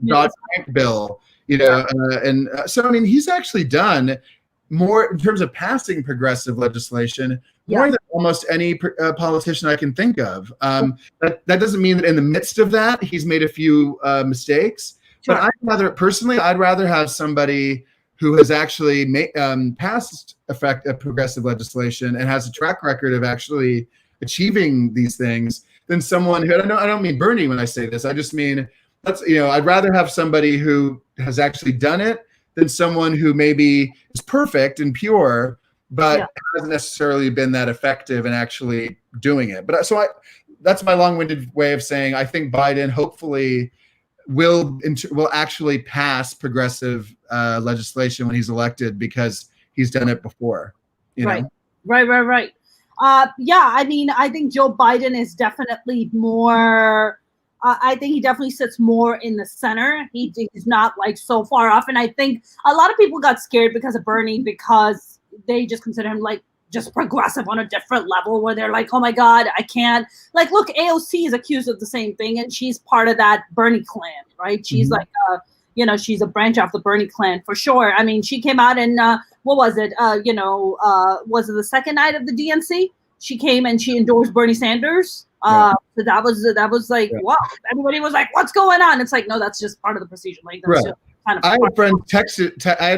Dodd-Frank bill, and so I mean, he's actually done more in terms of passing progressive legislation, more than almost any politician I can think of. That doesn't mean that in the midst of that, he's made a few mistakes. Sure. But I'd rather have somebody who has actually passed progressive legislation and has a track record of actually achieving these things than someone who, I don't mean Bernie when I say this. I just mean, I'd rather have somebody who has actually done it than someone who maybe is perfect and pure, but hasn't necessarily been that effective in actually doing it. But that's my long-winded way of saying I think Biden hopefully will actually pass progressive legislation when he's elected because he's done it before. Right. I mean, I think Joe Biden is definitely more. I think he definitely sits more in the center. He's not like so far off. And I think a lot of people got scared because of Bernie because they just consider him like just progressive on a different level where they're like, oh my God, I can't. Like, look, AOC is accused of the same thing and she's part of that Bernie clan, right? She's like, she's a branch off the Bernie clan for sure. I mean, she came out and what was it? Was it the second night of the DNC? She came and she endorsed Bernie Sanders. So that was like, wow. Everybody was like, what's going on? It's like, no, that's just part of the procedure. Like, that's just kind of. I had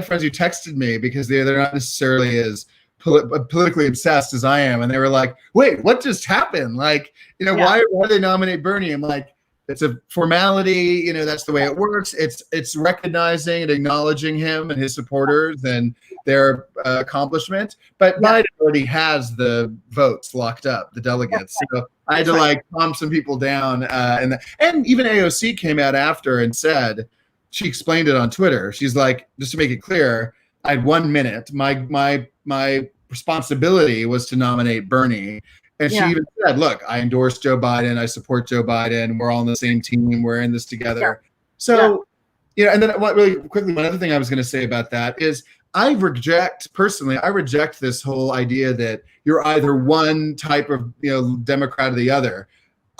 friends who texted me because they're not necessarily as politically obsessed as I am, and they were like, wait, what just happened? Like, why do they nominate Bernie? I'm like, it's a formality, that's the way it works. It's recognizing and acknowledging him and his supporters and their accomplishment. But Biden already has the votes locked up, the delegates. So I had to calm some people down. And even AOC came out after and said, she explained it on Twitter. She's like, just to make it clear, I had 1 minute. My responsibility was to nominate Bernie. And she even said, look, I endorse Joe Biden. I support Joe Biden. We're all on the same team. We're in this together. So, and then really quickly, one other thing I was going to say about that is I reject this whole idea that you're either one type of Democrat or the other.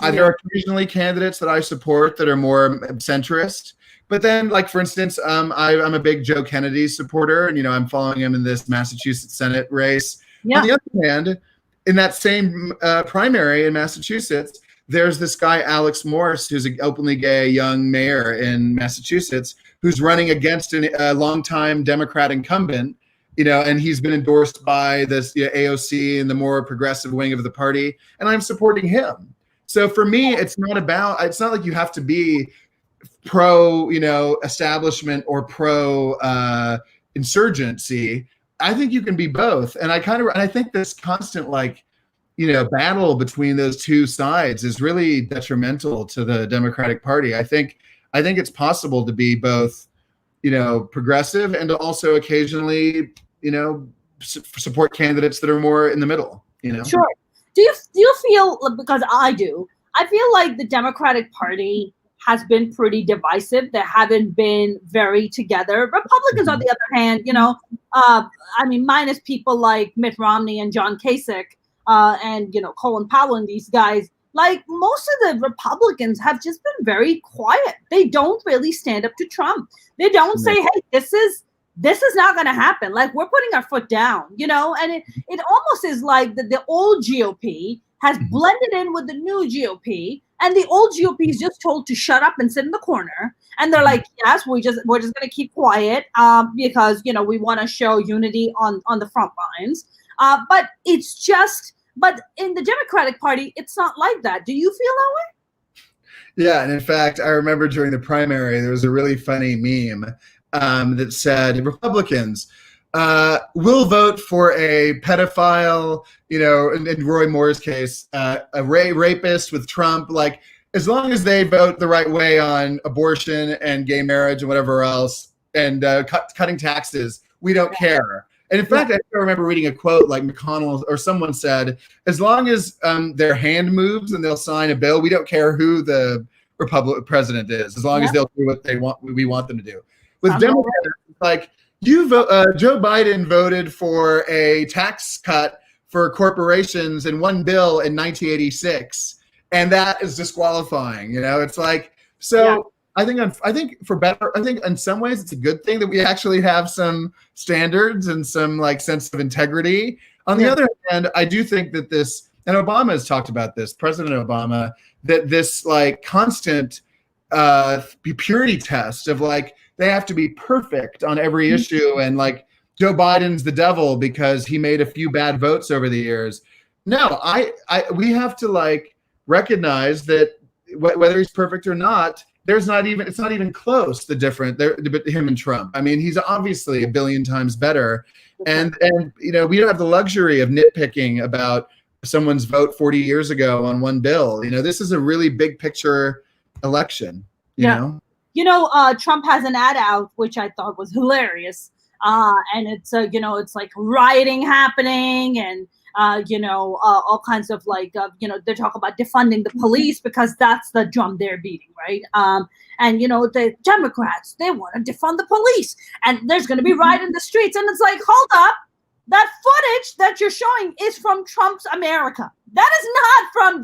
There are occasionally candidates that I support that are more centrist, but then, like for instance, I'm a big Joe Kennedy supporter, and I'm following him in this Massachusetts Senate race. On the other hand, in that same primary in Massachusetts, there's this guy Alex Morse, who's an openly gay young mayor in Massachusetts, who's running against a longtime Democrat incumbent. And he's been endorsed by this AOC and the more progressive wing of the party, and I'm supporting him. So for me, it's not like you have to be pro, establishment or pro insurgency. I think you can be both. And I think this constant battle between those two sides is really detrimental to the Democratic Party. I think it's possible to be both, progressive and to also occasionally, support candidates that are more in the middle, Sure. Do you feel, because I do, I feel like the Democratic Party has been pretty divisive. They haven't been very together. Republicans, on the other hand, minus people like Mitt Romney and John Kasich and, Colin Powell and these guys, like most of the Republicans have just been very quiet. They don't really stand up to Trump. They don't say, hey, this is not going to happen. Like, we're putting our foot down, and it almost is like the old GOP has blended in with the new GOP, and the old GOP is just told to shut up and sit in the corner. And they're like, yes, we're just going to keep quiet because, we want to show unity on the front lines. But in the Democratic Party, it's not like that. Do you feel that way? Yeah. And in fact, I remember during the primary, there was a really funny meme that said Republicans will vote for a pedophile, in Roy Moore's case, a rapist with Trump, like as long as they vote the right way on abortion and gay marriage and whatever else, and cutting taxes, we don't care. And in fact, I remember reading a quote like McConnell or someone said, as long as their hand moves and they'll sign a bill, we don't care who the Republican president is, as long as they'll do what we want them to do. With Democrats, like Joe Biden voted for a tax cut for corporations in one bill in 1986, and that is disqualifying. It's like so. Yeah. I think in some ways it's a good thing that we actually have some standards and some sense of integrity. On the other hand, I do think that this, and Obama has talked about this, President Obama, that this constant purity test of they have to be perfect on every issue, and Joe Biden's the devil because he made a few bad votes over the years. No, we have to recognize that whether he's perfect or not, it's not even close. The difference him and Trump. I mean, he's obviously a billion times better, and we don't have the luxury of nitpicking about someone's vote 40 years ago on one bill. This is a really big picture election. You know, Trump has an ad out which I thought was hilarious, and it's it's like rioting happening and. All kinds of they talk about defunding the police because that's the drum they're beating, right? And the Democrats, they want to defund the police, and there's going to be riot in the streets, and it's like, hold up, that footage that you're showing is from Trump's America. That is not from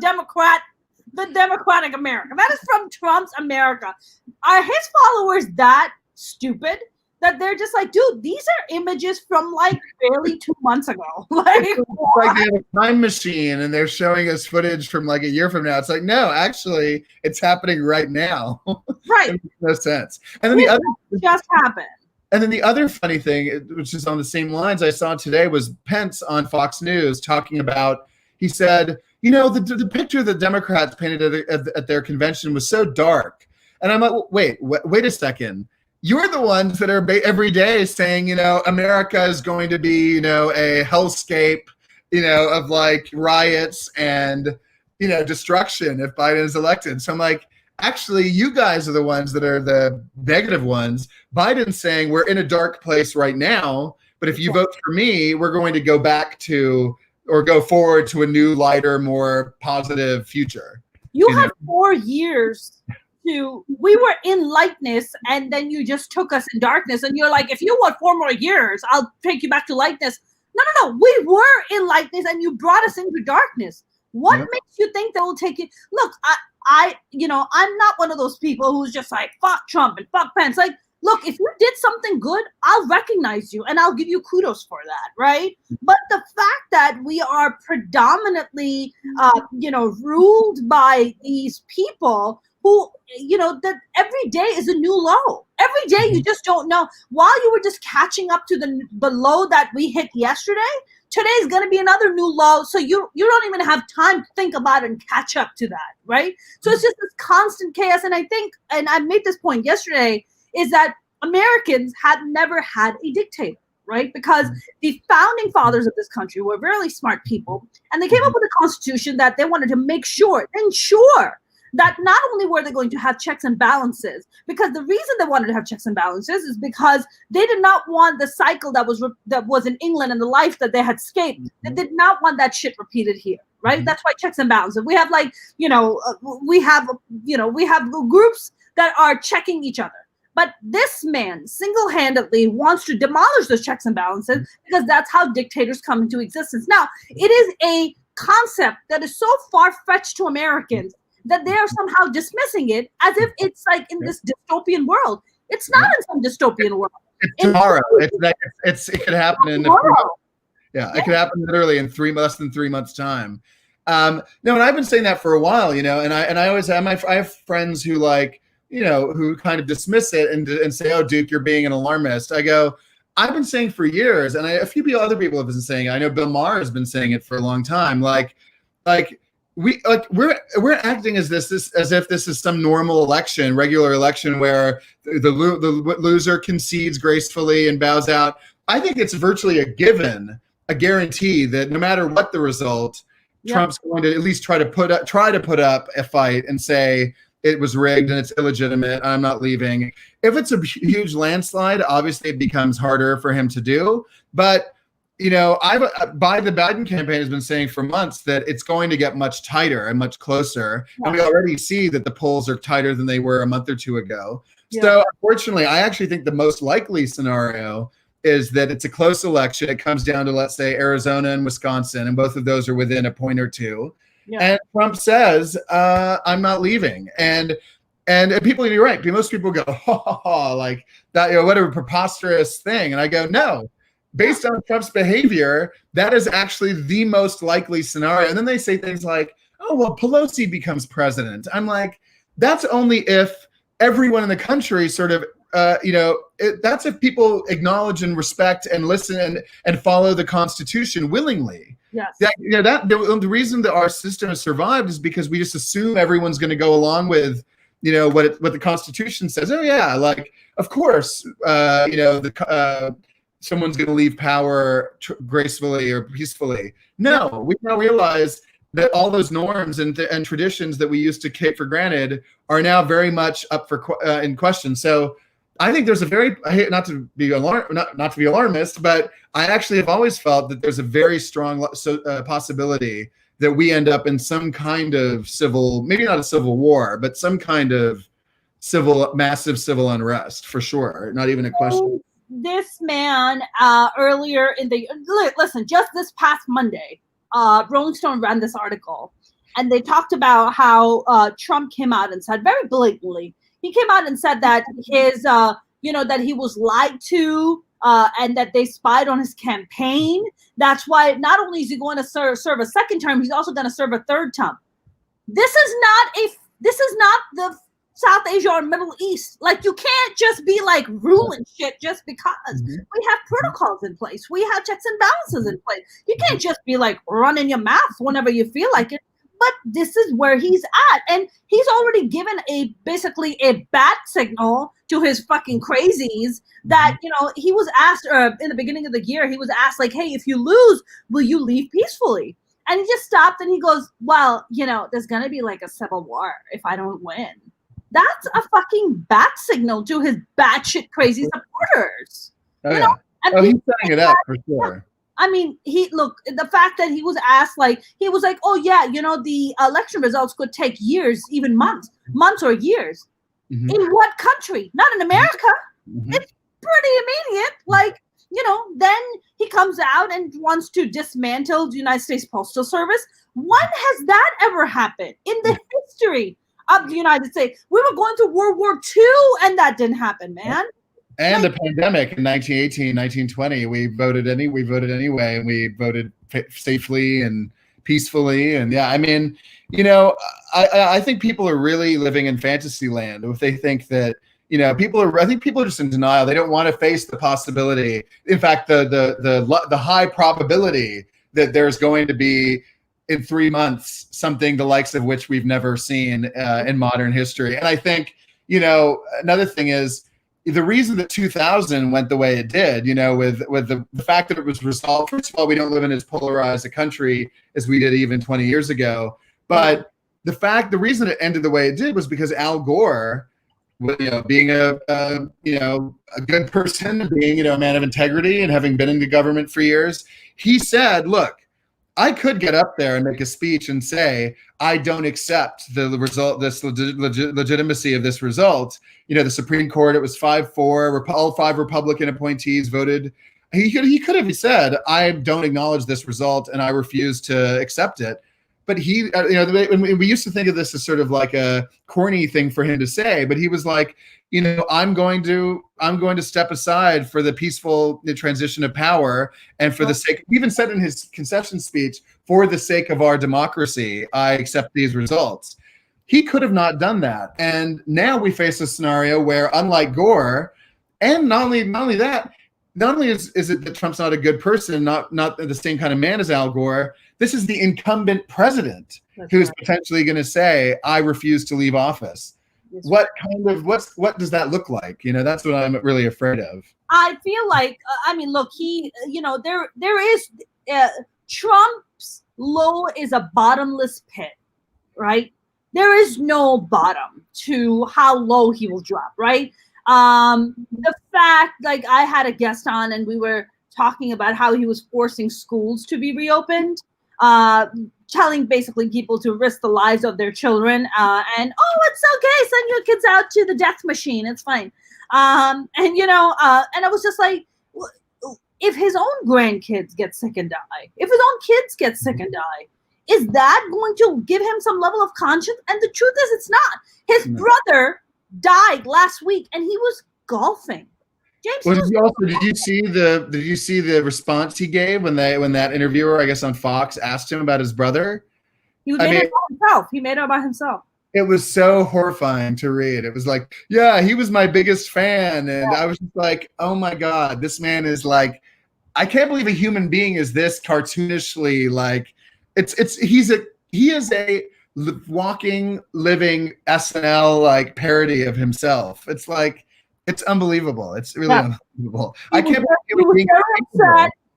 the Democratic America. That is from Trump's America. Are his followers that stupid? That they're just like, dude, these are images from barely 2 months ago. They have a time machine and they're showing us footage from a year from now. It's like, no, actually, it's happening right now. Right. It makes no sense. And then the other just happened. And then the other funny thing, which is on the same lines I saw today, was Pence on Fox News talking about. He said, the picture the Democrats painted at their convention was so dark. And I'm like, wait a second. You're the ones that are every day saying, America is going to be, a hellscape, of riots and, destruction if Biden is elected. So I'm like, actually, you guys are the ones that are the negative ones. Biden's saying we're in a dark place right now, but if you vote for me, we're going to go back to or go forward to a new, lighter, more positive future. You have 4 years we were in lightness and then you just took us in darkness and you're like, if you want 4 more years, I'll take you back to lightness. No. We were in lightness and you brought us into darkness. What makes you think that will take you? Look, I'm not one of those people who's just like, fuck Trump and fuck Pence. Like, look, if you did something good, I'll recognize you and I'll give you kudos for that, right? But the fact that we are predominantly, ruled by these people who, that every day is a new low. Every day you just don't know. While you were just catching up to the low that we hit yesterday, today's going to be another new low. So you don't even have time to think about it and catch up to that, right? So it's just this constant chaos. And I think, and I made this point yesterday, is that Americans had never had a dictator, right? Because the founding fathers of this country were really smart people, and they came up with a constitution that they wanted to ensure that not only were they going to have checks and balances, because the reason they wanted to have checks and balances is because they did not want the cycle that was in England and the life that they had escaped. They did not want that shit repeated here, right? That's why checks and balances. We have we have groups that are checking each other. But this man single-handedly wants to demolish those checks and balances because that's how dictators come into existence. Now, it is a concept that is so far-fetched to Americans that they are somehow dismissing it as if it's like in this dystopian world. It's not in some dystopian world. It's tomorrow. It could happen in tomorrow. It could happen literally in less than 3 months' time. No, and I've been saying that for a while, and I always have I have friends who who kind of dismiss it and say, "Oh, Duke, you're being an alarmist." I go, I've been saying for years, and a few other people have been saying it. I know Bill Maher has been saying it for a long time. We're acting as if this is some normal regular election where the loser concedes gracefully and bows out. I think it's virtually a given, a guarantee that no matter what the result, Trump's going to at least try to put up a fight and say it was rigged and it's illegitimate. I'm not leaving. If it's a huge landslide, obviously it becomes harder for him to do. But the Biden campaign has been saying for months that it's going to get much tighter and much closer. And we already see that the polls are tighter than they were a month or two ago. So unfortunately, I actually think the most likely scenario is that it's a close election. It comes down to, let's say, Arizona and Wisconsin, and both of those are within a point or two. And Trump says, I'm not leaving. And people, you're right. Most people go, like that, what a preposterous thing. And I go, no. Based on Trump's behavior, that is actually the most likely scenario. And then they say things like, oh, well, Pelosi becomes president. I'm like, that's only if everyone in the country sort of, that's if people acknowledge and respect and listen and follow the Constitution willingly. Yes. The reason that our system has survived is because we just assume everyone's going to go along with, what the Constitution says. Oh yeah, like of course, someone's going to leave power gracefully or peacefully. No, we now realize that all those norms and traditions that we used to take for granted are now very much up for in question. So I think there's I hate not to be alarmist, but I actually have always felt that there's a very strong possibility that we end up in some kind of maybe not a civil war, but some kind of massive civil unrest for sure. Not even a question. This man earlier listen, just this past Monday, Rolling Stone ran this article, and they talked about how Trump came out and said very blatantly, he came out and said that that he was lied to and that they spied on his campaign. That's why not only is he going to serve a second term, he's also going to serve a third term. This is not the South Asia or Middle East. Like, you can't just be like ruling shit just because. We have protocols in place. We have checks and balances in place. You can't just be like running your mouth whenever you feel like it. But this is where he's at. And he's already given basically a bat signal to his fucking crazies that, he was asked in the beginning of the year, he was asked like, hey, if you lose, will you leave peacefully? And he just stopped and he goes, well, there's going to be like a civil war if I don't win. That's a fucking bat signal to his batshit crazy supporters. Oh, yeah. He's setting it up for sure. I mean, the fact that he was asked, oh yeah, the election results could take years, even months or years. Mm-hmm. In what country? Not in America. Mm-hmm. It's pretty immediate. Like, then he comes out and wants to dismantle the United States Postal Service. When has that ever happened in the history of the United States? We were going through World War II and that didn't happen, man. And the pandemic in 1918, 1920, we voted anyway, and we voted safely and peacefully. And yeah, I mean, I think people are really living in fantasy land if they think that, I think people are just in denial. They don't want to face the possibility. In fact, the high probability that there's going to be in 3 months something the likes of which we've never seen in modern history. And I think, another thing is, the reason that 2000 went the way it did, with the fact that it was resolved. First of all, we don't live in as polarized a country as we did even 20 years ago. But the reason it ended the way it did was because Al Gore, being a good person, being a man of integrity, and having been in the government for years, he said, "Look, I could get up there and make a speech and say, I don't accept the result, this legitimacy of this result. The Supreme Court, it was 5-4, all 5 Republican appointees voted. He could have said, I don't acknowledge this result and I refuse to accept it. But he, we used to think of this as sort of like a corny thing for him to say, but he was like, I'm going to step aside for the peaceful transition of power, and for the sake, he even said in his concession speech, for the sake of our democracy, I accept these results. He could have not done that, and now we face a scenario where, unlike Gore, and not only is it that Trump's not a good person, not the same kind of man as Al Gore, this is the incumbent president who's potentially going to say, I refuse to leave office. What does that look like? That's what I'm really afraid of. I feel like, look, he, there is, Trump's low is a bottomless pit, right? There is no bottom to how low he will drop, right? The fact, like, I had a guest on and we were talking about how he was forcing schools to be reopened, telling basically people to risk the lives of their children, and it's okay, send your kids out to the death machine, it's fine. And I was just like, if his own grandkids get sick and die, if his own kids get sick and die, is that going to give him some level of conscience? And the truth is, it's not. His brother died last week and he was golfing. Well, did you see the response he gave when that interviewer, I guess on Fox, asked him about his brother? He made it about himself. He made it about himself. It was so horrifying to read. It was like, yeah, he was my biggest fan, and I was just like, oh my God, this man is like, I can't believe a human being is this cartoonishly like, he is a walking, living SNL like parody of himself. It's like. It's unbelievable. It's really unbelievable. I can't believe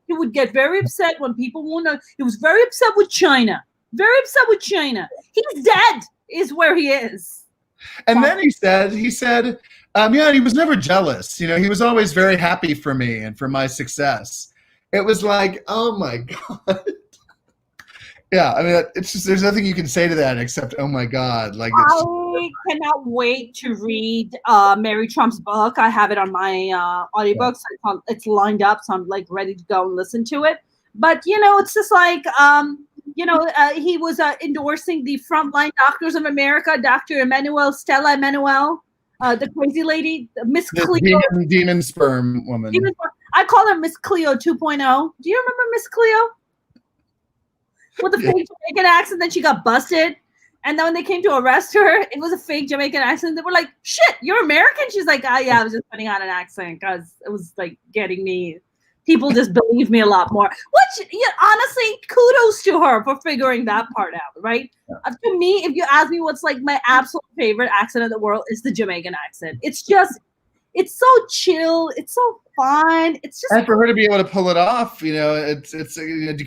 he would get very upset when people won't know. He was very upset with China. Very upset with China. He's dead is where he is. And then he said, he was never jealous. He was always very happy for me and for my success. It was like, oh my God. Yeah, I mean, it's just, there's nothing you can say to that except, oh my God. Like, I cannot wait to read Mary Trump's book. I have it on my audiobooks. It's lined up, so I'm like ready to go and listen to it. But, it's just like, he was endorsing the frontline doctors of America, Dr. Stella Emanuel, the crazy lady, Miss Cleo. Demon sperm woman. I call her Miss Cleo 2.0. Do you remember Miss Cleo? With the fake Jamaican accent, then she got busted. And then when they came to arrest her, it was a fake Jamaican accent. They were like, shit, you're American? She's like, yeah, I was just putting on an accent because it was like getting me. People just believe me a lot more. Which, honestly, kudos to her for figuring that part out, right? Yeah. To me, if you ask me what's like my absolute favorite accent in the world, is the Jamaican accent. It's just, it's so chill. It's so fun. It's just, and for her to be able to pull it off, it's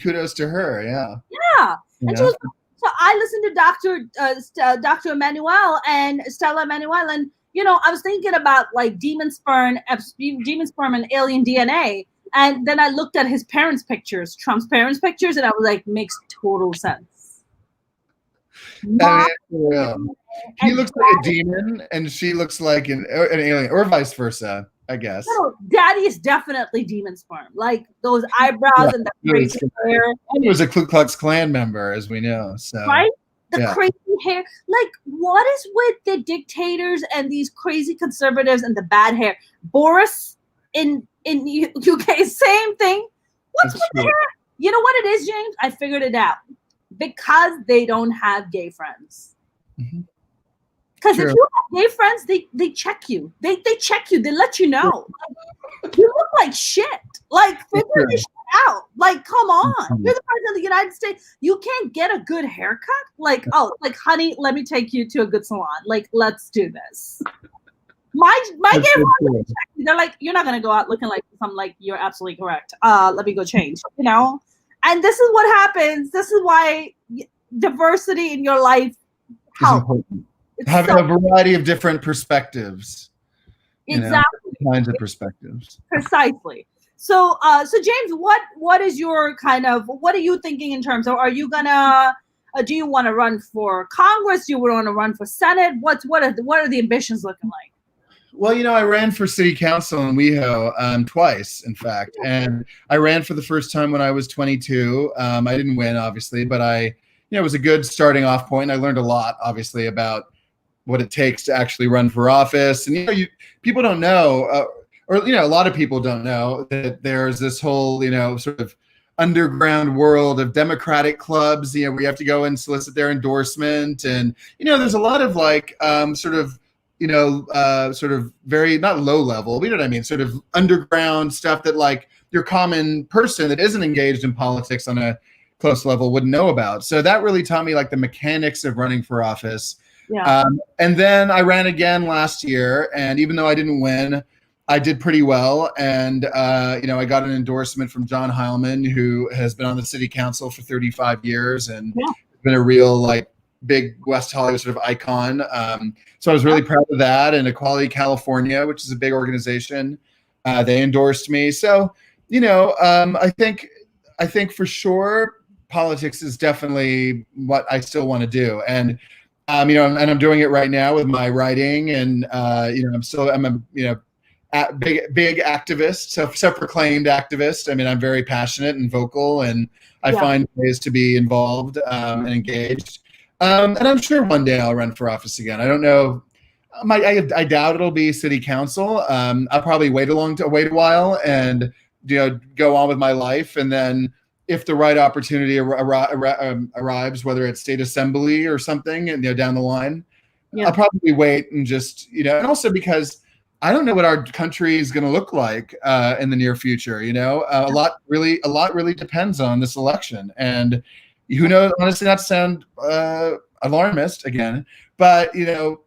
kudos to her. Yeah. Yeah. And she was, so I listened to Dr. Emanuel and Stella Emanuel, and I was thinking about like demon sperm and alien DNA, and then I looked at his parents' pictures, Trump's parents' pictures, and I was like, makes total sense. I Mom mean, for real. He and looks like a demon, and she looks like an alien, or vice versa, I guess. no, daddy is definitely demon sperm. Like those Yeah, eyebrows and the really crazy scary. hair, And he was a Ku Klux Klan member, as we know. So, right? The yeah. crazy hair. Like, what is with the dictators and these crazy conservatives and the bad hair? Boris in UK, same thing. What's That's with the true. hair? You know what it is, James? I figured it out. Because they don't have gay friends. Mhm. Because if True. you have gay friends, they check you. They check you. They let you know. Like, you look like shit. Like, That's figure true. this shit out. Like, come on. Mhm. You're the president of the United States. You can't get a good haircut. Like, oh, like, honey, let me take you to a good salon. Like, let's do this. My That's gay so friends, true. they're like, you're not gonna go out looking like this. I'm like, you're absolutely correct. Let me go change. You know, and this is what happens. This is why diversity in your life It's helps. important. It's Having so a variety of different perspectives, exactly different kinds of perspectives. precisely. So, so James, what is your kind of what are you thinking in terms of? Are you gonna? Do you want to run for Congress? Do you want to run for Senate? What are the ambitions looking like? Well, I ran for city council in WeHo twice, in fact, and I ran for the first time when I was 22. I didn't win, obviously, but it was a good starting off point. I learned a lot, obviously, about what it takes to actually run for office. And people don't know, or a lot of people don't know that there's this whole sort of underground world of Democratic clubs. Where you have to go and solicit their endorsement, and there's a lot of like sort of very not low level, but you know what I mean, sort of underground stuff that like your common person that isn't engaged in politics on a close level wouldn't know about. So that really taught me like the mechanics of running for office. Yeah. And then I ran again last year, and even though I didn't win, I did pretty well. And I got an endorsement from John Heilman, who has been on the city council for 35 years and Yeah. been a real like big West Hollywood sort of icon. So I was really proud of that. And Equality California, which is a big organization, they endorsed me. So I think for sure politics is definitely what I still want to do. And and I'm doing it right now with my writing, and I'm a big activist, self-proclaimed activist. I mean, I'm very passionate and vocal, and I find ways to be involved and engaged. And I'm sure one day I'll run for office again. I don't know. I doubt it'll be city council. I'll probably wait a while and go on with my life, and then if the right opportunity arrives, whether it's state assembly or something, and down the line, I'll probably wait and just and also because I don't know what our country is going to look like in the near future. A lot really depends on this election, and who knows? Honestly, not to sound alarmist again, but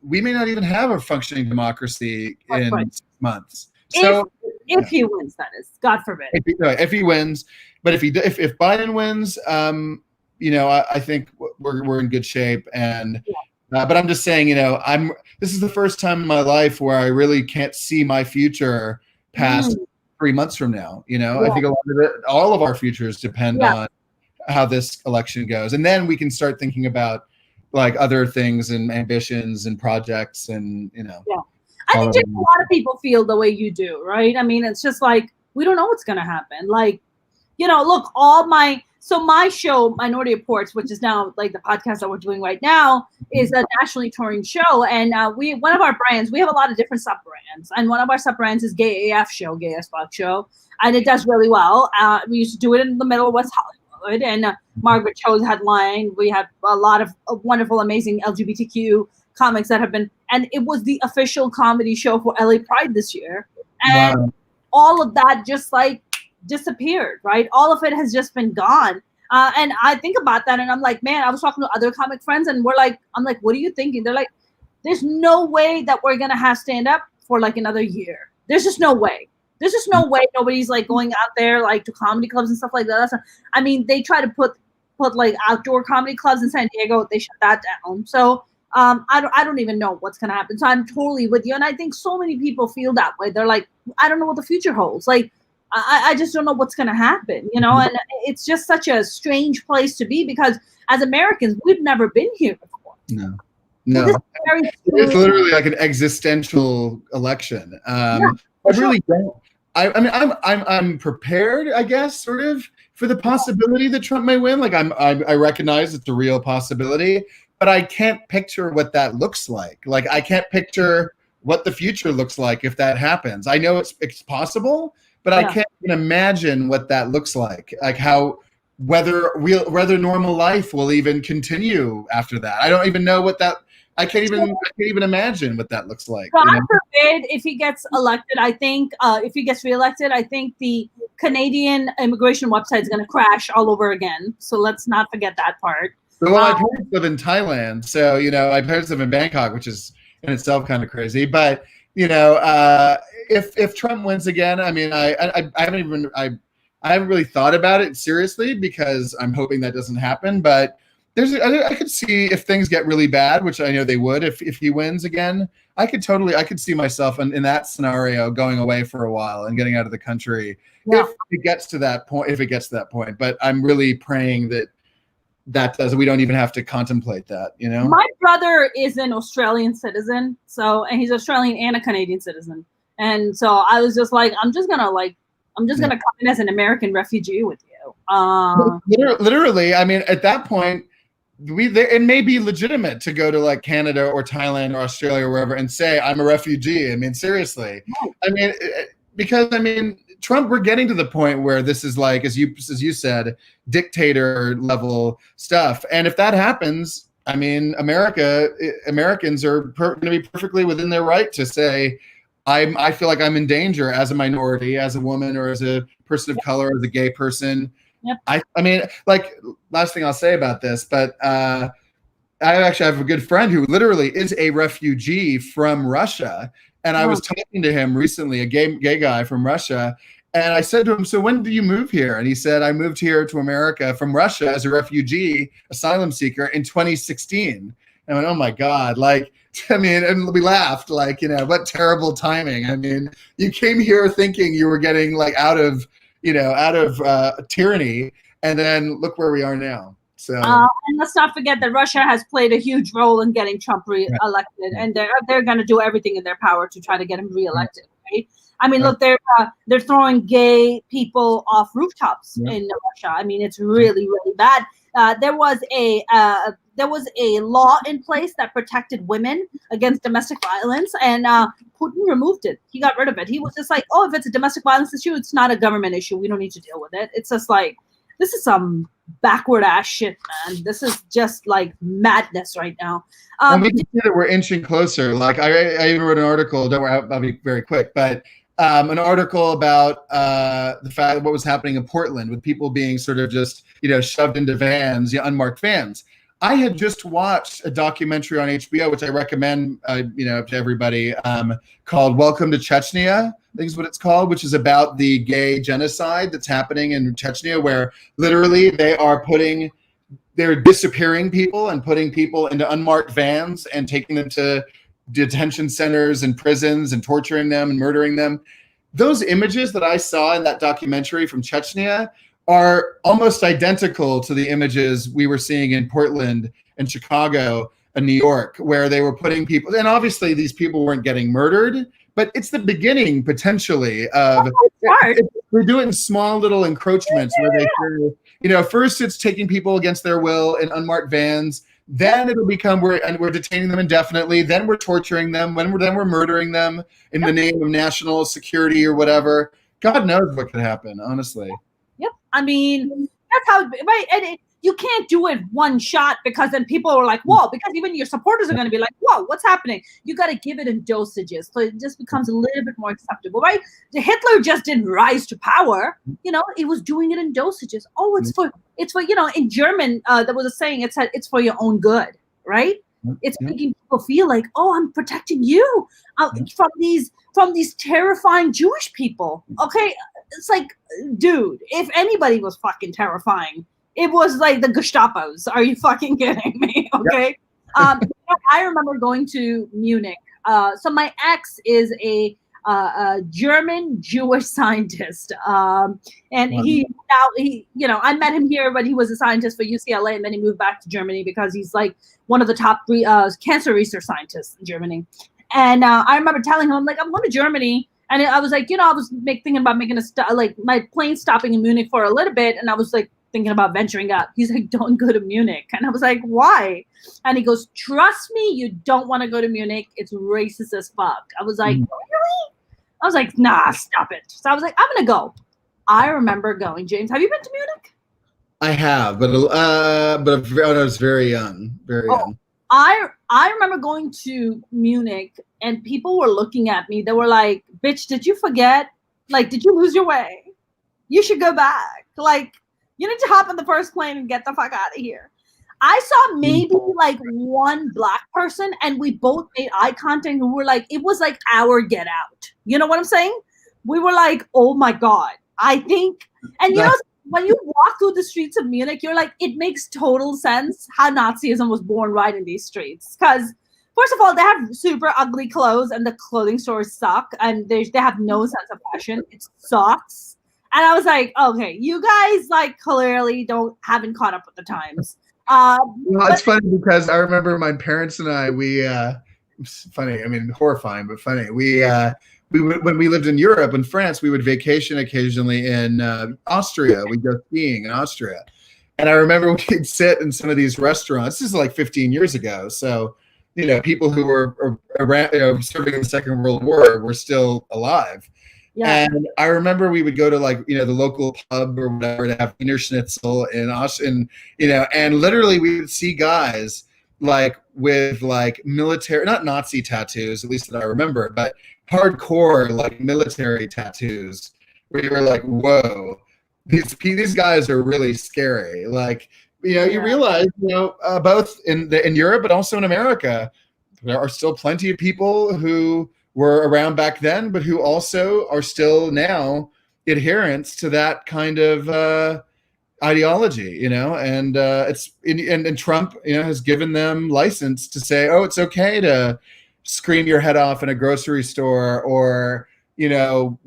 we may not even have a functioning democracy in 6 months. So if he wins, that is, God forbid. If he wins, but if Biden wins, I think we're in good shape. And but I'm just saying, this is the first time in my life where I really can't see my future past 3 months from now. I think all of our futures depend on how this election goes, and then we can start thinking about like other things and ambitions and projects, and I think just a lot of people feel the way you do, right? I mean, it's just like we don't know what's going to happen. Like, look, my show, Minority Reportz, which is now like the podcast that we're doing right now, is a nationally touring show. And one of our brands, we have a lot of different sub brands, and one of our sub brands is Gay AF Show, Gay as Fuck Show, and it does really well. We used to do it in the middle of West Hollywood, and Margaret Cho's headline. We have a lot of wonderful, amazing LGBTQ comics that have been, and it was the official comedy show for LA Pride this year, and all of that just like disappeared, right? All of it has just been gone. And I think about that, and I'm like, man, I was talking to other comic friends, and I'm like, what are you thinking? They're like, there's no way that we're gonna have stand up for like another year. There's just no way. There's just no way nobody's like going out there like to comedy clubs and stuff like that. I mean, they try to put like outdoor comedy clubs in San Diego. They shut that down. So I don't even know what's gonna happen. So I'm totally with you, and I think so many people feel that way. They're like, I don't know what the future holds. Like, I just don't know what's gonna happen, and it's just such a strange place to be because as Americans, we've never been here before. No, So this no. is very It's scary. literally like an existential election. Yeah, I for sure. really don't. I mean, I'm prepared, I guess, sort of for the possibility that Trump may win. Like I recognize it's a real possibility, but I can't picture what that looks like. Like I can't picture what the future looks like if that happens. I know it's possible, but I Yeah. can't even imagine what that looks like. Like how whether normal life will even continue after that. I don't even know what that I can't even imagine what that looks like. God You know, forbid if he gets elected. I think if he gets reelected, I think the Canadian immigration website is going to crash all over again. So let's not forget that part. well, my Um, parents live in Thailand, so my parents live in Bangkok, which is in itself kind of crazy. But if Trump wins again, I mean, I haven't really thought about it seriously because I'm hoping that doesn't happen. But I could see if things get really bad, which I know they would if he wins again. I could see myself in that scenario going away for a while and getting out of the country yeah. if it gets to that point. If it gets to that point, but I'm really praying that we don't even have to contemplate that. My brother is an Australian citizen, and he's Australian and a Canadian citizen. And so I was just like, I'm just gonna come in as an American refugee with you. Literally, I mean, at that point, it may be legitimate to go to like Canada or Thailand or Australia or wherever and say I'm a refugee. I mean, seriously. I mean, because I mean, Trump, we're getting to the point where this is like, as you said, dictator level stuff. And if that happens, I mean, Americans are going to be perfectly within their right to say, I feel like I'm in danger as a minority, as a woman, or as a person of color, as a gay person. Yep. I mean, like, last thing I'll say about this, but I actually have a good friend who literally is a refugee from Russia. And I was talking to him recently, a gay guy from Russia. And I said to him, so when did you move here? And he said, I moved here to America from Russia as a refugee, asylum seeker in 2016. And I went, oh my God, like, I mean, and we laughed, like, what terrible timing. I mean, you came here thinking you were getting like out of tyranny, and then look where we are now. So, and let's not forget that Russia has played a huge role in getting Trump re-elected, and they're going to do everything in their power to try to get him re-elected. Right? I mean, look, they're throwing gay people off rooftops in Russia. I mean, it's really, really bad. There was a law in place that protected women against domestic violence, and Putin removed it. He got rid of it. He was just like, oh, if it's a domestic violence issue, it's not a government issue. We don't need to deal with it. It's just like, this is some backward ass shit, man. This is just like madness right now. And we can see that we're inching closer. Like I even wrote an article. Don't worry, I'll be very quick, but an article about the fact what was happening in Portland with people being sort of just shoved into vans, unmarked vans. I had just watched a documentary on HBO, which I recommend to everybody, called "Welcome to Chechnya." I think is what it's called, which is about the gay genocide that's happening in Chechnya, where literally they're disappearing people and putting people into unmarked vans and taking them to detention centers and prisons and torturing them and murdering them. Those images that I saw in that documentary from Chechnya are almost identical to the images we were seeing in Portland and Chicago and New York, where they were putting people, and obviously these people weren't getting murdered, but it's the beginning potentially of we're doing small little encroachments where they first it's taking people against their will in unmarked vans, then it'll become we're detaining them indefinitely, then we're torturing them, then we're murdering them in the name of national security or whatever. God knows what could happen, honestly. Yep. I mean, that's how, right? And you can't do it one shot, because then people are like, whoa, because even your supporters are going to be like, whoa, what's happening? You got to give it in dosages. So it just becomes a little bit more acceptable, right? Hitler just didn't rise to power. He was doing it in dosages. Oh, it's for in German, there was a saying, it said, it's for your own good, right? It's making people feel like, oh, I'm protecting you from these terrifying Jewish people. Okay. It's like, dude, if anybody was fucking terrifying, it was like the Gestapos. Are you fucking kidding me? Okay. Yep. I remember going to Munich. So my ex is a a German Jewish scientist. And he I met him here, but he was a scientist for UCLA, and then he moved back to Germany because he's like one of the top three cancer research scientists in Germany. And I remember telling him, I'm like, I'm going to Germany. And I was like, I was thinking about making my plane stopping in Munich for a little bit. And I was like thinking about venturing out. He's like, don't go to Munich. And I was like, why? And he goes, trust me, you don't want to go to Munich. It's racist as fuck. I was like, really? I was like, nah, stop it. So I was like, I'm going to go. I remember going. James, have you been to Munich? I have, but when I was very young, very young. I remember going to Munich and people were looking at me. They were like, bitch, did you forget? Like, did you lose your way? You should go back. Like, you need to hop on the first plane and get the fuck out of here. I saw maybe like one black person and we both made eye contact and we were like, it was like our get out. You know what I'm saying? We were like, oh my God. I think, and when you walk through the streets of Munich, you're like, it makes total sense how Nazism was born right in these streets. Because first of all, they have super ugly clothes and the clothing stores suck and they have no sense of fashion. It sucks. And I was like, okay, you guys like clearly haven't caught up with the times. It's funny because I remember my parents and I, it's funny, I mean, horrifying, but funny. When we lived in Europe, in France, we would vacation occasionally in Austria. We'd go skiing in Austria. And I remember we'd sit in some of these restaurants. This is like 15 years ago. So, people who were around, serving in the Second World War were still alive. Yeah. And I remember we would go to the local pub or whatever to have Wiener Schnitzel and literally we would see guys like with like military, not Nazi tattoos, at least that I remember, but hardcore like military tattoos where you were like, whoa, these guys are really scary. Like, you realize, both in Europe but also in America, there are still plenty of people who were around back then, but who also are still now adherents to that kind of ideology, and and Trump, has given them license to say, oh, it's okay to scream your head off in a grocery store or, go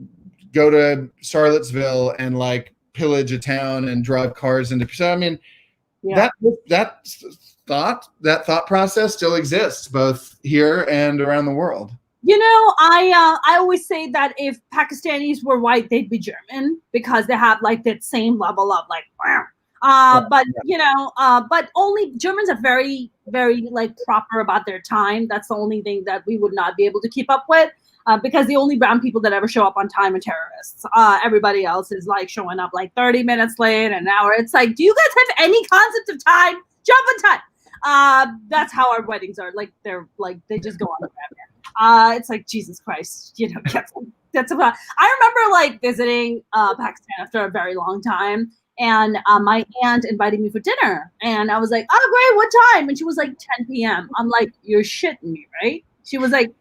to Charlottesville and like pillage a town and drive cars into. So, I mean, that thought process still exists both here and around the world. I always say that if Pakistanis were white, they'd be German because they have like that same level of like, but only Germans are very, very like proper about their time. That's the only thing that we would not be able to keep up with because the only brown people that ever show up on time are terrorists. Everybody else is like showing up like 30 minutes late, an hour. It's like, do you guys have any concept of time? Jump on time. That's how our weddings are. Like they're like they just go on the rabbit. It's like Jesus Christ, that's about. I remember like visiting Pakistan after a very long time, and my aunt invited me for dinner, and I was like, "Oh, great, what time?" And she was like, 10 p.m. I'm like, "You're shitting me, right?" She was like,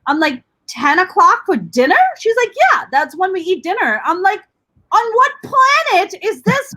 "I'm like 10 o'clock for dinner." She's like, "Yeah, that's when we eat dinner." I'm like, "On what planet is this?"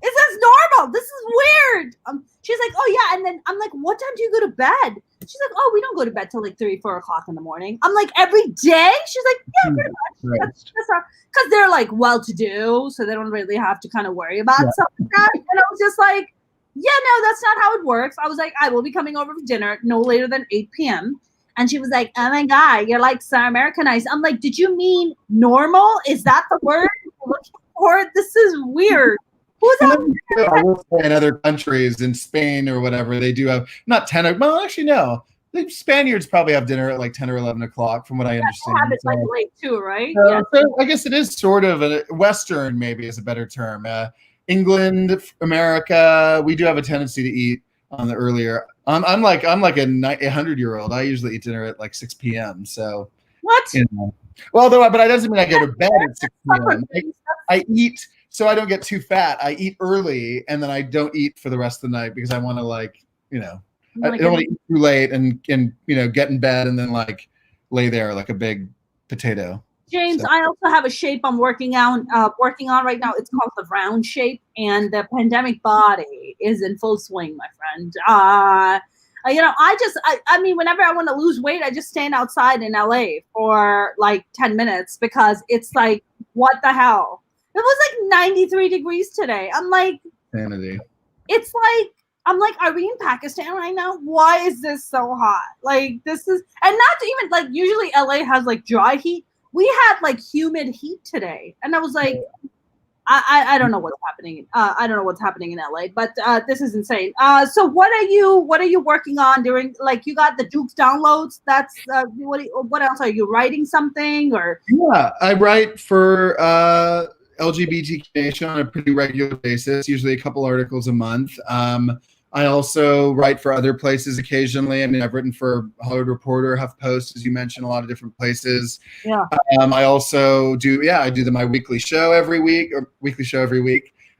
Is this normal? This is weird. She's like, oh yeah. And then I'm like, what time do you go to bed? She's like, oh, we don't go to bed till like 3-4 o'clock in the morning. I'm like, every day? She's like, yeah, pretty much. Right. Because they're like well-to-do, so they don't really have to kind of worry about stuff like that. And I was just like, yeah, no, that's not how it works. I was like, I will be coming over for dinner no later than 8 p.m. And she was like, oh my God, you're like so Americanized. I'm like, did you mean normal? Is that the word you're looking for? This is weird. I will say in other countries, in Spain or whatever, they do have not 10. Well, actually, no. The Spaniards probably have dinner at like 10 or 11 o'clock, from what I understand. They have it like late too, right? So I guess it is sort of a Western, maybe is a better term. England, America, we do have a tendency to eat on the earlier. I'm like a 100-year-old. I usually eat dinner at like 6 p.m. So what? Well, but that doesn't mean I go to bed at 6 p.m. I eat. So I don't get too fat. I eat early and then I don't eat for the rest of the night because I want to I don't want to eat too late and get in bed and then like lay there like a big potato. James, I also have a shape I'm working on right now. It's called the round shape, and the pandemic body is in full swing, my friend. I mean, whenever I want to lose weight, I just stand outside in LA for like 10 minutes because it's like, what the hell? It was like 93 degrees today. I'm like, Sanity. it's like, I'm like, are we in Pakistan right now? Why is this so hot? Like, this is, and not to even like, usually LA has like dry heat. We had like humid heat today. And I was like, I don't know what's happening. I don't know what's happening in LA, but this is insane. So what are you working on during, like, you got the Jukes downloads? That's what else? Are you writing something or? Yeah, I write for LGBTQ Nation on a pretty regular basis, usually a couple articles a month. I also write for other places occasionally. I mean, I've written for Hollywood Reporter, HuffPost, as you mentioned, a lot of different places. Yeah. I also do, I do my weekly show every week,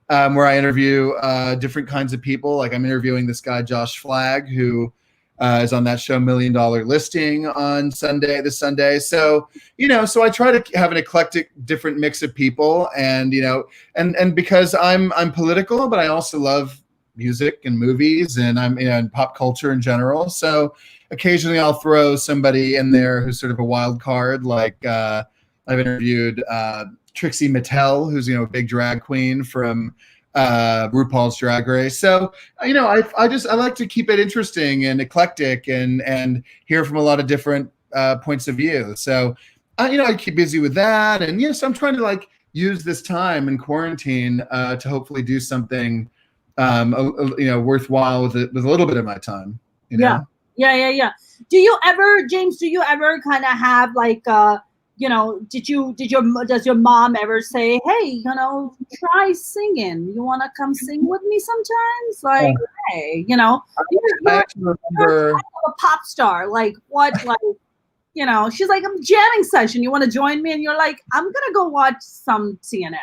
where I interview different kinds of people. Like I'm interviewing this guy, Josh Flagg, who is on that show $1 Million Listing on this Sunday. So, so I try to have an eclectic, different mix of people, and and because I'm political, but I also love music and movies, and I'm in pop culture in general. So occasionally I'll throw somebody in there who's sort of a wild card. Like I've interviewed Trixie Mattel, who's a big drag queen from RuPaul's Drag Race. So I like to keep it interesting and eclectic and hear from a lot of different points of view. So I keep busy with that, and so I'm trying to like use this time in quarantine to hopefully do something worthwhile with a little bit of my time. Yeah. James, do you ever kind of have like does your mom ever say, hey, try singing, you want to come sing with me sometimes? Like, hey, you're a pop star, like what? Like, she's like, I'm jamming session, you want to join me? And you're like, I'm gonna go watch some CNN.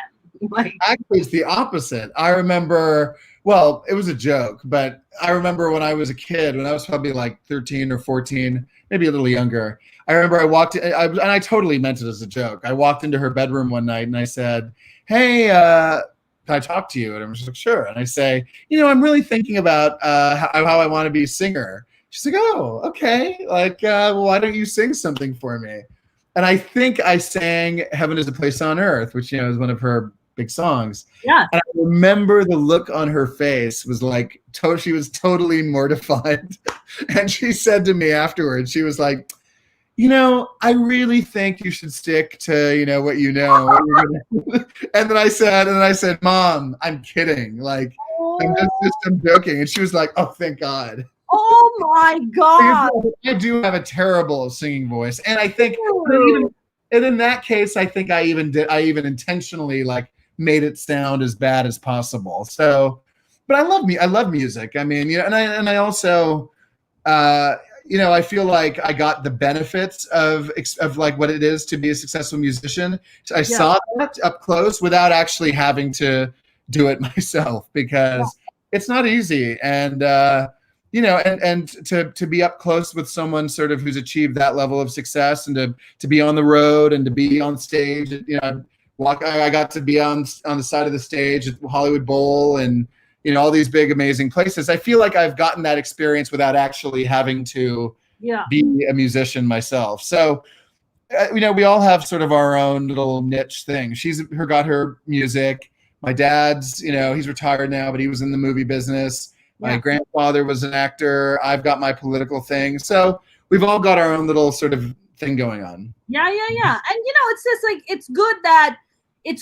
Like, actually, it's the opposite. I remember, well, it was a joke, but I remember when I was a kid, when I was probably like 13 or 14, maybe a little younger, I remember I walked in, and I totally meant it as a joke. I walked into her bedroom one night and I said, hey, can I talk to you? And I'm just like, sure. And I say, I'm really thinking about how I want to be a singer. She's like, oh, okay. Like, well, why don't you sing something for me? And I think I sang Heaven is a Place on Earth, which, is one of her big songs. Yeah. And I remember the look on her face was like, she was totally mortified. And she said to me afterwards, she was like, I really think you should stick to, what you know. And then I said, Mom, I'm kidding. Like, I'm joking. And she was like, oh, thank God. Oh my God. I do have a terrible singing voice. And I think, and in that case, I think I even intentionally like made it sound as bad as possible. So, but I love music. I mean, and I also, I feel like I got the benefits of like what it is to be a successful musician. I saw that up close without actually having to do it myself, because it's not easy. And, and to be up close with someone sort of who's achieved that level of success, and to be on the road and to be on stage, I got to be on the side of the stage at Hollywood Bowl and, all these big, amazing places. I feel like I've gotten that experience without actually having to be a musician myself. So, we all have sort of our own little niche thing. She's got her music. My dad's, he's retired now, but he was in the movie business. My grandfather was an actor. I've got my political thing. So we've all got our own little sort of thing going on. Yeah. And, it's just like, it's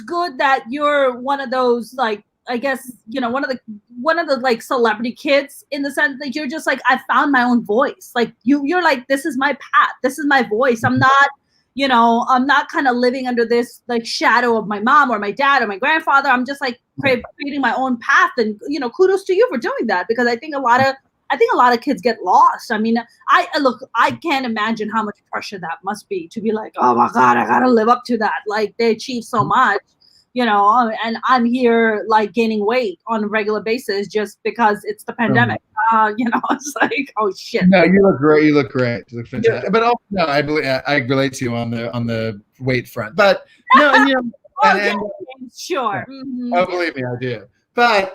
good that you're one of those, like, I guess, one of the like celebrity kids, in the sense that you're just like, I found my own voice. Like you're like, this is my path. This is my voice. I'm not kind of living under this like shadow of my mom or my dad or my grandfather. I'm just like creating my own path. And, kudos to you for doing that, because I think a lot of kids get lost. I mean, I can't imagine how much pressure that must be, to be like, oh my God, I got to live up to that. Like they achieve so much. And I'm here like gaining weight on a regular basis just because it's the pandemic. It's like, oh shit. No, you look great. You look fantastic. Yeah. But also, no, I relate to you on the weight front. But no, and sure. Mm-hmm. Oh, believe me, I do. But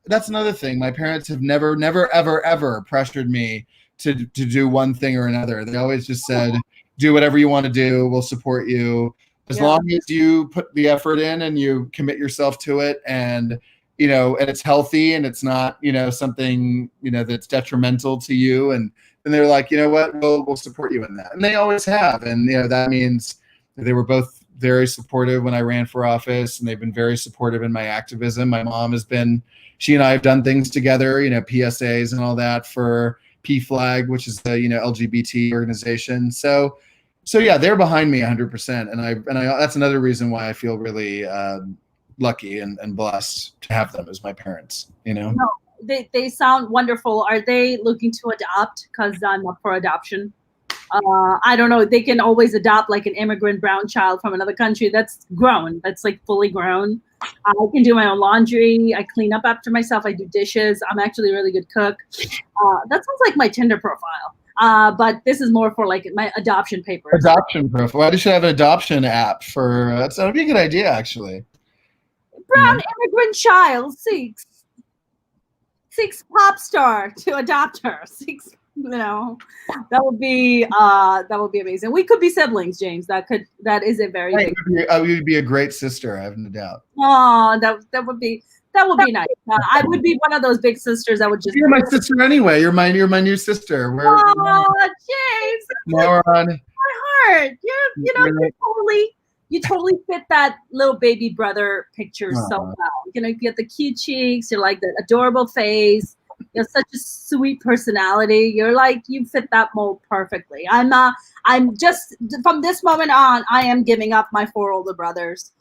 that's another thing. My parents have never, ever, ever pressured me to do one thing or another. They always just said, do whatever you want to do. We'll support you as long as you put the effort in and you commit yourself to it, and and it's healthy and it's not something that's detrimental to you. And they're like, you know what, we'll support you in that, and they always have. And that means they were both very supportive when I ran for office, and they've been very supportive in my activism. My mom she and I have done things together, PSAs and all that for PFLAG, which is the LGBT organization. So yeah, they're behind me 100%, and I that's another reason why I feel really lucky and blessed to have them as my parents. No, they sound wonderful. Are they looking to adopt? Because I'm up for adoption. I don't know. They can always adopt like an immigrant brown child from another country that's grown, that's like fully grown. I can do my own laundry. I clean up after myself. I do dishes. I'm actually a really good cook. That sounds like my Tinder profile. But this is more for like my adoption papers. Adoption profile. I should have an adoption app for. That would be a good idea, actually. Brown immigrant child seeks pop star to adopt her. That would be amazing. We could be siblings, James. That is a very big. You'd be a great sister, I have no doubt. Oh, that would be nice. I would be one of those big sisters that would just. You're my sister anyway. You're my new sister. James, now we're on my heart. You totally fit that little baby brother picture so well. You get the cute cheeks. You're like the adorable face. You have such a sweet personality. You're like, you fit that mold perfectly. I'm just, from this moment on, I am giving up my 4 older brothers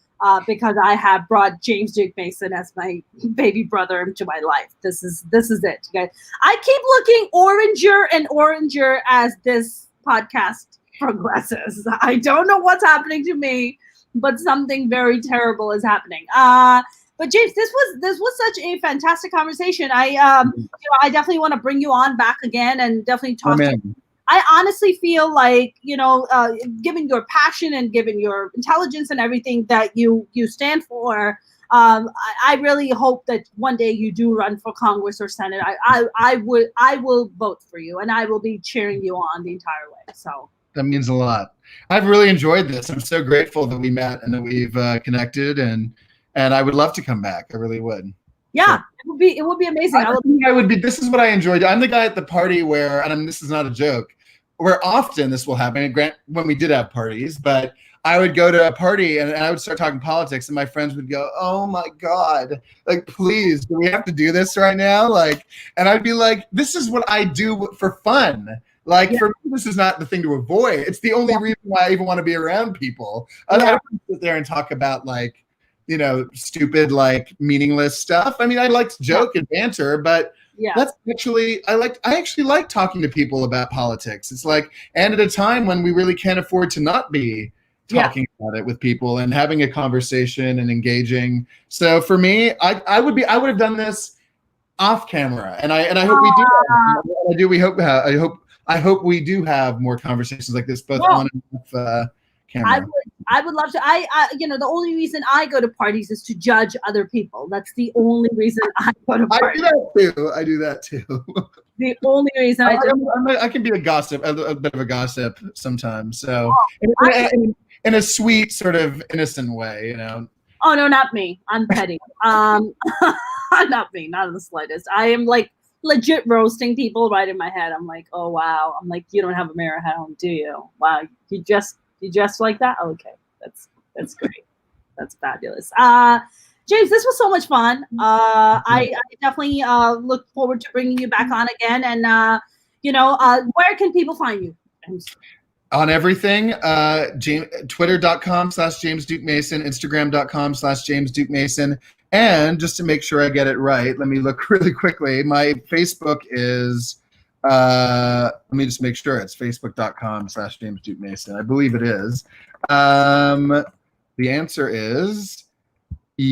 because I have brought James Duke Mason as my baby brother into my life. This is it, you guys. I keep looking oranger and oranger as this podcast progresses. I don't know what's happening to me, but something very terrible is happening. But James, this was such a fantastic conversation. I definitely want to bring you on back again and definitely talk to you. I honestly feel like, given your passion and given your intelligence and everything that you stand for, I really hope that one day you do run for Congress or Senate. I will vote for you, and I will be cheering you on the entire way. So that means a lot. I've really enjoyed this. I'm so grateful that we met and that we've connected, and I would love to come back. I really would. Yeah, so, it would be amazing. I would be. This is what I enjoyed. I'm the guy at the party where, and this is not a joke, where often this will happen. When we did have parties, but I would go to a party and I would start talking politics, and my friends would go, "Oh my God, like, please, do we have to do this right now?" Like, and I'd be like, "This is what I do for fun." Like, for me, this is not the thing to avoid. It's the only reason why I even want to be around people. I don't sit there and talk about like, stupid, like, meaningless stuff. I mean, I like to joke and banter, but that's actually, I actually like talking to people about politics. It's like, and at a time when we really can't afford to not be talking about it with people and having a conversation and engaging. So for me, I would have done this off camera, and I hope we do. I hope we do have more conversations like this, both on and off camera. I would love to. The only reason I go to parties is to judge other people. That's the only reason I go to parties. I do that too. The only reason I can be a gossip, a bit of a gossip sometimes. So in a sweet, sort of innocent way, Oh no, not me. I'm petty. Not me, not in the slightest. I am like legit roasting people right in my head. I'm like, oh wow. I'm like, you don't have a mirror at home, do you? Wow, you dress like that? Okay, that's great. That's fabulous. James, this was so much fun. I definitely look forward to bringing you back on again. And where can people find you? On everything, Twitter.com/James Duke Mason, Instagram.com/James Duke Mason. And just to make sure I get it right, let me look really quickly. My Facebook is, let me just make sure it's facebook.com/James Duke Mason. I believe it is. The answer is yes,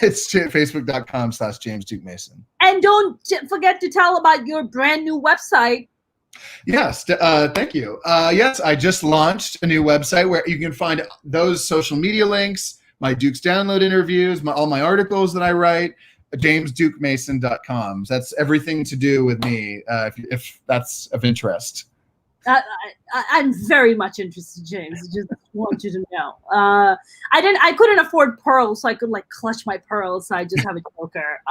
it's facebook.com/James Duke Mason. And don't forget to tell about your brand new website. Yes, thank you. Yes, I just launched a new website where you can find those social media links, my Duke's Download interviews, all my articles that I write, jamesdukemason.com. That's everything to do with me, if that's of interest. I'm very much interested, James. I just want you to know. I couldn't afford pearls, so I could like clutch my pearls. So I just have a choker.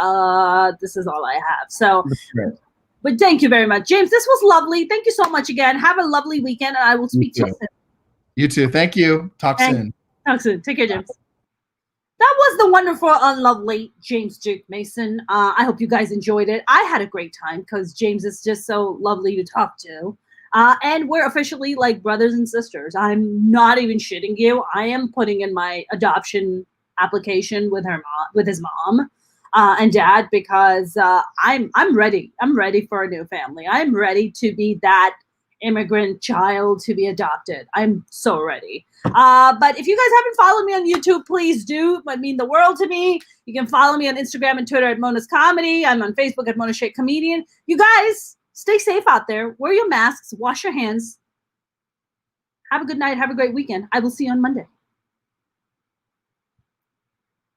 This is all I have. So, but thank you very much, James. This was lovely. Thank you so much again. Have a lovely weekend, and I will speak to you soon. You too. Thank you. Talk soon. Talk soon. Take care, James. That was the wonderful and lovely James Duke Mason. I hope you guys enjoyed it. I had a great time because James is just so lovely to talk to. And we're officially like brothers and sisters. I'm not even shitting you. I am putting in my adoption application with his mom and dad because I'm ready. I'm ready for a new family. I'm ready to be that immigrant child to be adopted. I'm so ready. But if you guys haven't followed me on YouTube, please do. It would mean the world to me. You can follow me on Instagram and Twitter at Mona's Comedy. I'm on Facebook at Mona Shake Comedian. You guys, stay safe out there. Wear your masks. Wash your hands. Have a good night. Have a great weekend. I will see you on Monday.